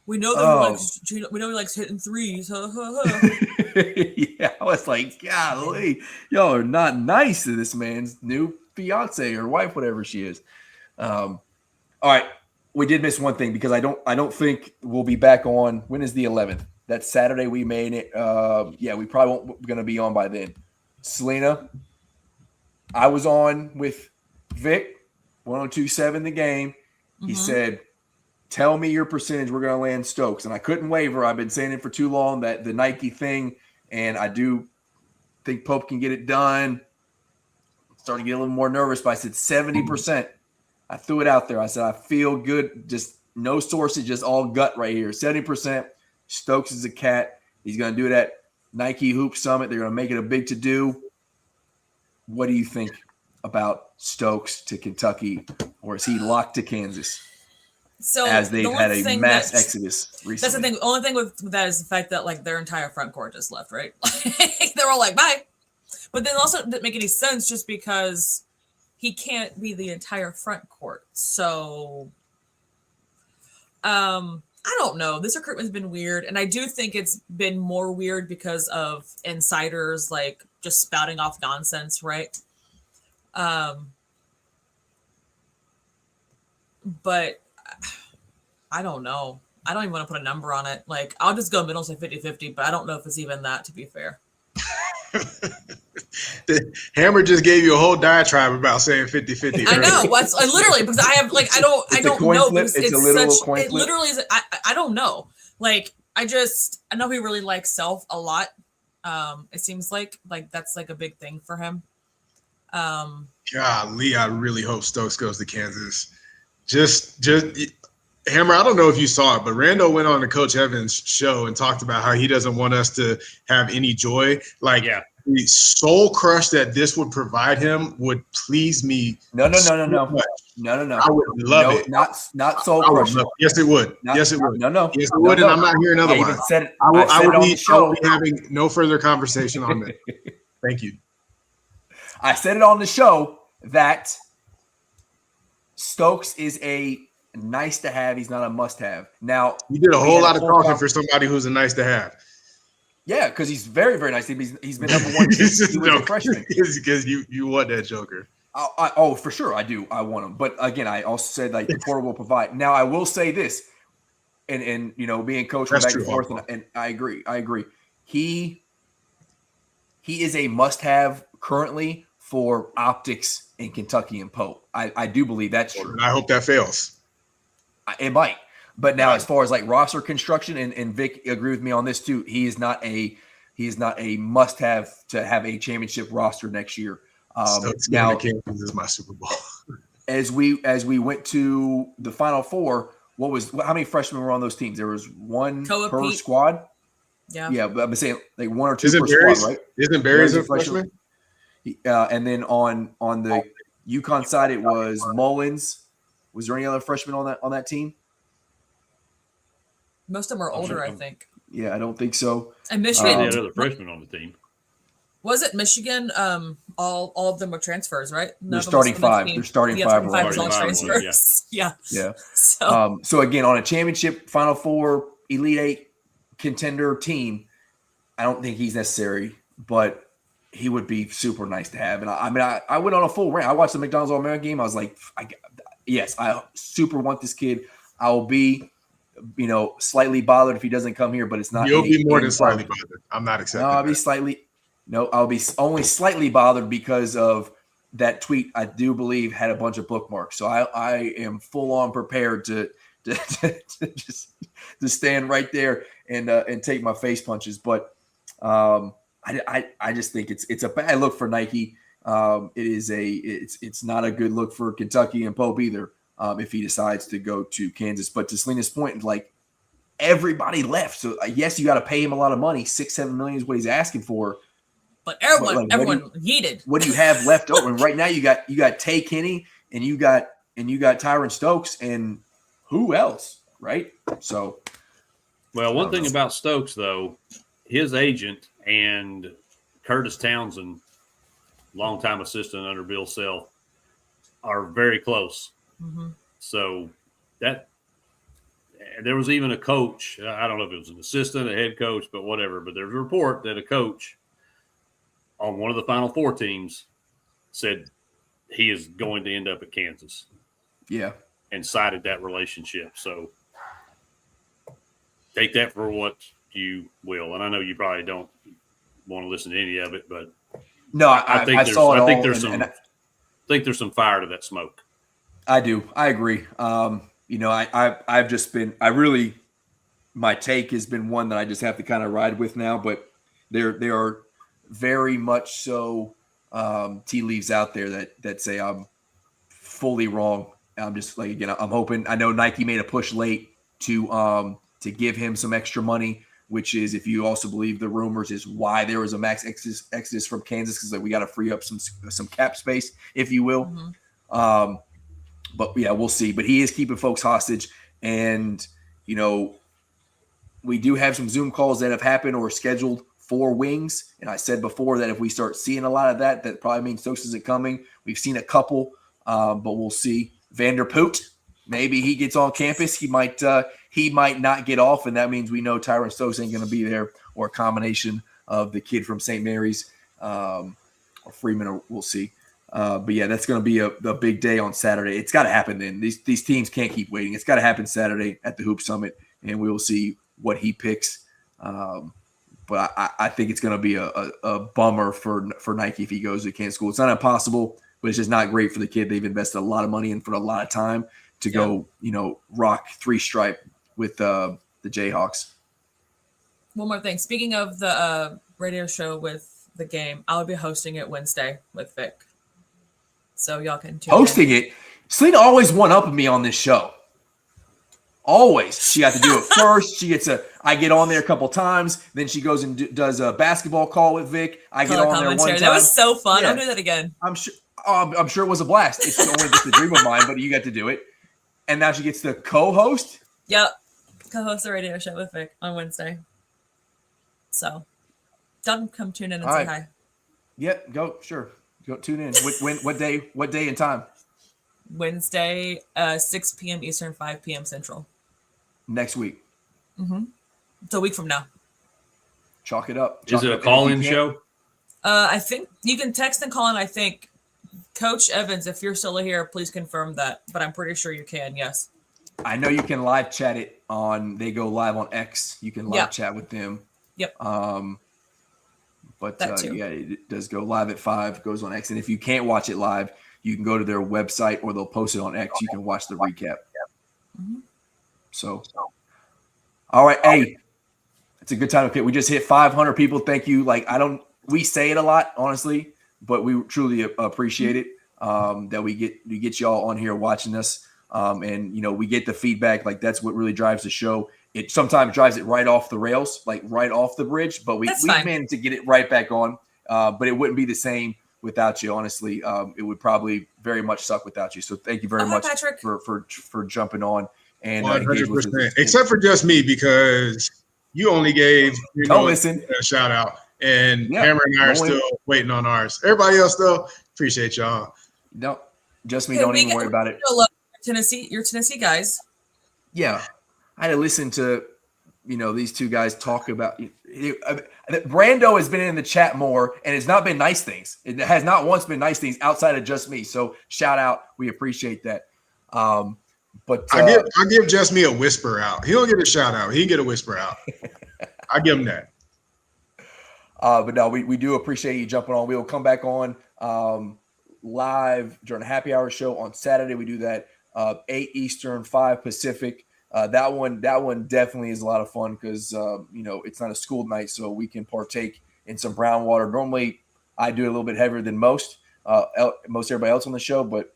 We know that he likes hitting threes. Yeah, I was like, golly, y'all are not nice to this man's new fiance or wife, whatever she is. All right, We did miss one thing because I don't think we'll be back on. When is the 11th? That Saturday we made it. Yeah, we probably won't going to be on by then. Selena, I was on with Vic, 102.7 the game. He said, tell me your percentage we're going to land Stokes. And I couldn't waver. I've been saying it for too long, that the Nike thing, and I do think Pope can get it done. Starting to get a little more nervous, but I said 70%. I threw it out there. I said, I feel good. Just no sources, just all gut right here. 70%. Stokes is a cat. He's going to do it at Nike Hoop Summit. They're going to make it a big to-do. What do you think about Stokes to Kentucky, or is he locked to Kansas? So as they've had a mass that, exodus recently. That's the thing. The only thing with that is the fact that like their entire front court just left, right? They're all like, bye. But then also it didn't make any sense just because he can't be the entire front court. So I don't know. This recruitment's been weird. And I do think it's been more weird because of insiders like just spouting off nonsense, right? But I don't know. I don't even want to put a number on it. Like, I'll just go middle, say 50-50, but I don't know if it's even that, to be fair. The Hammer just gave you a whole diatribe about saying 50-50. I know. I literally, because I have like I don't know. Flip. It's a literal such, coin it flip. literally is. I don't know. Like I know he really likes Self a lot. It seems like that's like a big thing for him. Golly, I really hope Stokes goes to Kansas. Just Hammer, I don't know if you saw it, but Randall went on to Coach Evans' show and talked about how he doesn't want us to have any joy. Like, the soul crush that this would provide him would please me. No. I would love it. Not soul crushing. Yes, it would. Not, yes, it would. No. Yes, it would, and I'm not hearing otherwise. I even said it. I would on be the show. having no further conversation on that. Thank you. I said it on the show that Stokes is a nice to have. He's not a must have. Now, you did a whole lot of talking for somebody who's a nice to have. Yeah, because he's very, very nice. He's been number one since he was a freshman. Because you want that Joker. Oh, for sure, I do. I want him. But again, I also said like the portal will provide. Now, I will say this, and you know, being coached back and forth, and I agree. He is a must have currently for optics in Kentucky and Pope. I do believe that's true. I hope that fails. It might. But now, as far as like roster construction, and Vic agree with me on this too, he is not a must-have to have a championship roster next year. Now, Kansas is my Super Bowl. as we went to the Final Four, how many freshmen were on those teams? There was one per squad. Yeah, but I'm saying like one or two per squad, right? Isn't Barry's a freshman? And then on the UConn side, it was Mullins. Was there any other freshmen on that team? Most of them are older, I think. Yeah, I don't think so. And Michigan. They had other freshmen on the team. Was it Michigan? All of them were transfers, right? They're starting five. They're starting five. Was all transfers. Yeah. So again, on a championship, Final Four, Elite Eight contender team, I don't think he's necessary, but he would be super nice to have. And I went on a full rant. I watched the McDonald's All-American game. I was like, yes, I super want this kid. I will be, slightly bothered if he doesn't come here, but it's not. You'll be more than slightly bothered. I'm not accepting. I'll be only slightly bothered because of that tweet. I do believe had a bunch of bookmarks, so I am full on prepared to just to stand right there and take my face punches. But I just think it's a bad look for Nike. It's not a good look for Kentucky and Pope either. If he decides to go to Kansas. But to Selena's point, like everybody left. So yes, you got to pay him a lot of money. $6-7 million is what he's asking for. But everyone yeeted. What do you have left over? And right now you got Tay Kenny and you got Tyron Stokes and who else, right? So well, one thing about Stokes though, his agent and Curtis Townsend, longtime assistant under Bill Self, are very close. Mm-hmm. So that there was even a coach. I don't know if it was an assistant, a head coach, but whatever. But there's a report that a coach on one of the Final Four teams said he is going to end up at Kansas. Yeah. and cited that relationship. So take that for what you will. And I know you probably don't want to listen to any of it, but No, I think I there's, saw it I think all, there's and some, think there's some fire to that smoke. I do. I agree. I've just been, my take has been one that I just have to kind of ride with now, but there are very much so tea leaves out there that say I'm fully wrong. I'm just like, again, I'm hoping. I know Nike made a push late to give him some extra money, which is, if you also believe the rumors, is why there was a max exodus from Kansas, because like we got to free up some cap space, if you will. Mm-hmm. But yeah, we'll see. But he is keeping folks hostage, and we do have some Zoom calls that have happened or scheduled for wings. And I said before that if we start seeing a lot of that probably means Stokes isn't coming. We've seen a couple, but we'll see. Vanderpoot, maybe he gets on campus. He might not get off, and that means we know Tyron Stokes ain't going to be there, or a combination of the kid from St. Mary's or Freeman, or we'll see. But yeah, that's going to be a big day on Saturday. It's got to happen then. These teams can't keep waiting. It's got to happen Saturday at the Hoop Summit, and we will see what he picks. But I think it's going to be a bummer for Nike if he goes to Kansas School. It's not impossible, but it's just not great for the kid. They've invested a lot of money in for a lot of time to go, rock 3-stripe with the Jayhawks. One more thing. Speaking of the radio show with the game, I'll be hosting it Wednesday with Vic. So y'all can tune hosting in. it. Selena always one up me on this show. Always. She got to do it first. I get on there a couple times. Then she goes and does a basketball call with Vic. I get on there one time. That was so fun. Yeah. I'll do that again. I'm sure it was a blast. It's only just a dream of mine, but you got to do it. And now she gets to co-host. Yep. Co-host the radio show with Vic on Wednesday. So come tune in and say hi. Yep. Go. Sure. Go tune in. What day and time? Wednesday, 6 p.m. Eastern, 5 p.m. Central. Next week. Mm-hmm. It's a week from now. Chalk it up. Is it a call-in show? I think you can text and call in. I think Coach Evans, if you're still here, please confirm that. But I'm pretty sure you can. Yes. I know you can live chat it on. They go live on X. You can live chat with them. Yep. But it does go live at 5. Goes on X, and if you can't watch it live, you can go to their website or they'll post it on X. You can watch the recap. Mm-hmm. So, all right. Hey, it's a good time to pick. We just hit 500 people. Thank you. We say it a lot, honestly, but we truly appreciate it that we get y'all on here watching us. And we get the feedback. Like, that's what really drives the show. It sometimes drives it right off the rails, like right off the bridge, but we've managed to get it right back on. But it wouldn't be the same without you, honestly. It would probably very much suck without you. So thank you very much, Patrick, for jumping on and 100%. Except for just me, because you only gave a shout out, and Hammer and I are still waiting on ours. Everybody else, though, appreciate y'all. No, just me. Don't even worry about it. Your Tennessee guys. Yeah, I had to listen to these two guys talk about. Brando has been in the chat more, and it's not been nice things. It has not once been nice things outside of just me. So shout out, we appreciate that. But I give just me a whisper out. He don't get a shout out. He can get a whisper out. I give him that. But no, we do appreciate you jumping on. We will come back on live during a happy hour show on Saturday. We do that 8 Eastern, 5 Pacific. That one definitely is a lot of fun because it's not a school night, so we can partake in some brown water. Normally, I do it a little bit heavier than most everybody else on the show, but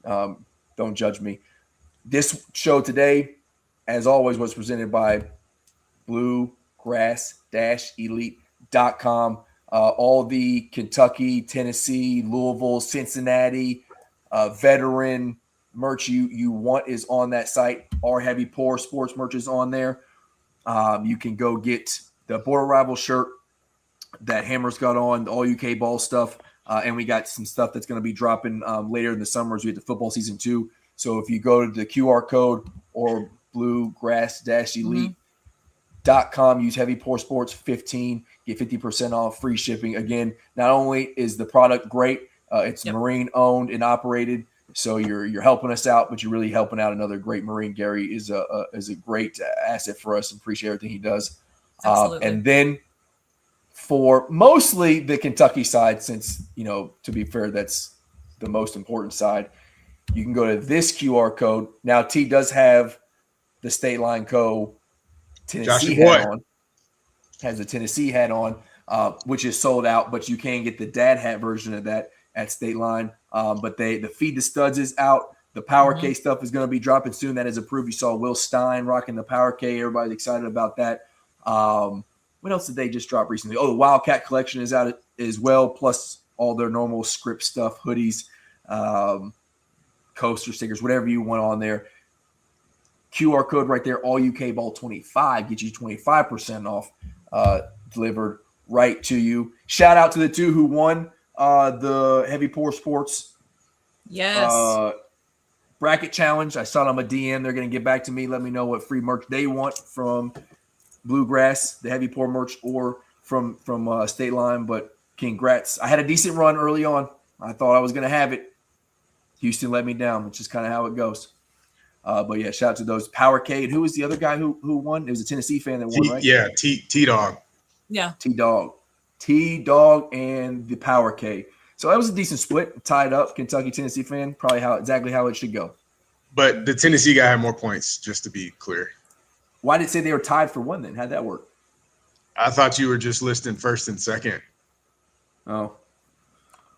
don't judge me. This show today, as always, was presented by Bluegrass-Elite.com. All the Kentucky, Tennessee, Louisville, Cincinnati, veteran merch you want is on that site. Our Heavy Pour sports merch is on there. You can go get the Border Rival shirt that Hammer's got on, the All UK Ball stuff, and we got some stuff that's going to be dropping later in the summer as we get the football season too. So if you go to the QR code or Bluegrass-Elite.com, use Heavy Pour Sports 15, get 50% off, free shipping. Again, not only is the product great, it's marine owned and operated. So you're helping us out, but you're really helping out another great Marine. Gary is a great asset for us, and appreciate everything he does. Absolutely. And then for mostly the Kentucky side, since, to be fair, that's the most important side, you can go to this QR code. Now, T does have the State Line Co. Tennessee hat on. Has a Tennessee hat on, which is sold out, but you can get the dad hat version of that at State Line. But the Feed the Studs is out. The Power K stuff is going to be dropping soon. That is approved. You saw Will Stein rocking the Power K. Everybody's excited about that. What else did they just drop recently? Oh, the Wildcat collection is out as well, plus all their normal script stuff, hoodies, coaster stickers, whatever you want on there. QR code right there, all UK Ball 25, get you 25% off delivered right to you. Shout out to the two who won the Heavy Pour Sports bracket challenge. I saw them a DM. They're going to get back to me, let me know what free merch they want from Bluegrass, the Heavy Pour merch, or from State Line. But congrats. I had a decent run early on. I thought I was going to have it. Houston let me down, which is kind of how it goes. But yeah, shout out to those. Power K. And who was the other guy who won? It was a Tennessee fan that won, right? Yeah, T-Dog. Yeah. T-Dog and the Power K. So that was a decent split, tied up. Kentucky, Tennessee fan, probably exactly how it should go. But the Tennessee guy had more points, just to be clear. Why did it say they were tied for one then? How'd that work? I thought you were just listing first and second. Oh.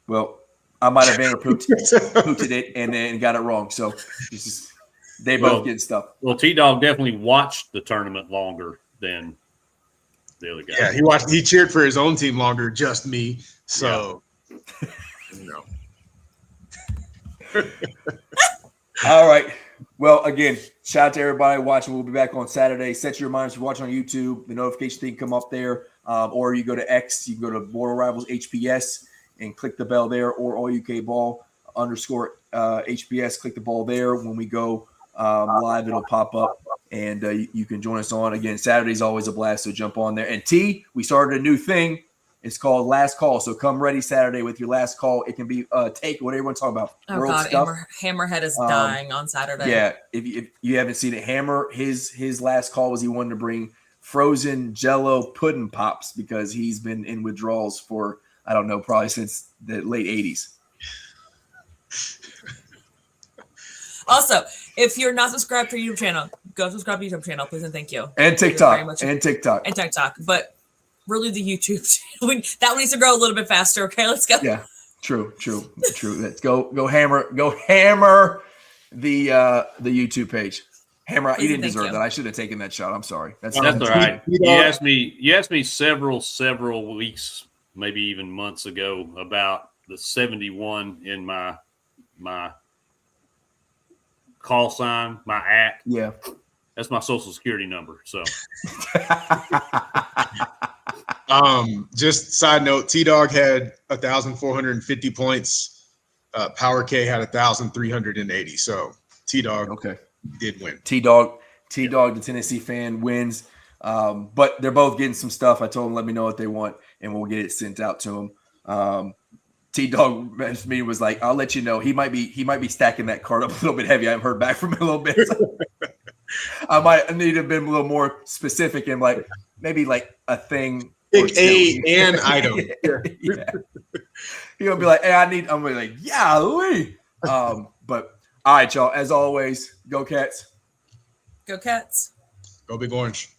Well, I might have pooted it and then got it wrong. So they both get stuff. Well, T-Dog definitely watched the tournament longer than the other guy. Yeah, he cheered for his own team longer, just me. So, All right. Well, again, shout out to everybody watching. We'll be back on Saturday. Set your reminders for watching on YouTube. The notification thing come up there. Or you go to X, you can go to Border Rivals HPS and click the bell there, or All UK Ball _HPS. Click the ball there. When we go live, it'll pop up, and you can join us on. Again, Saturday's always a blast, so jump on there. And T, we started a new thing. It's called Last Call. So come ready Saturday with your last call. It can be take whatever you want to talk about. Oh World God, stuff. Hammerhead is dying on Saturday. Yeah, if you haven't seen it, Hammer, his last call was he wanted to bring frozen Jello pudding pops because he's been in withdrawals for, I don't know, probably since the late 80s. Also, if you're not subscribed to our YouTube channel, go subscribe to the YouTube channel, please and thank you. And TikTok. And TikTok. But really the YouTube channel, that one needs to grow a little bit faster. Okay, let's go. Yeah, true. Let's go hammer the YouTube page. Hammer, you didn't deserve that. I should have taken that shot. I'm sorry. That's all right. You asked me several weeks, maybe even months ago, about the 71 in my call sign, my @ Yeah. That's my social security number. So just side note, T-Dog had 1,450 points. Power K had 1,380. So T-Dog did win. T-Dog, the Tennessee fan, wins. But they're both getting some stuff. I told them, let me know what they want, and we'll get it sent out to them. T-Dog messaged me, was like, I'll let you know. He might be stacking that card up a little bit heavy. I haven't heard back from him a little bit. So I might need to have been a little more specific and maybe a thing. Pick an item. Yeah. He'll be like, hey, I'm gonna be like, yeah, Louis. But all right, y'all. As always, go Cats. Go Cats. Go Big Orange.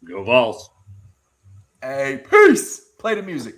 go Vols. Hey, peace. Play the music.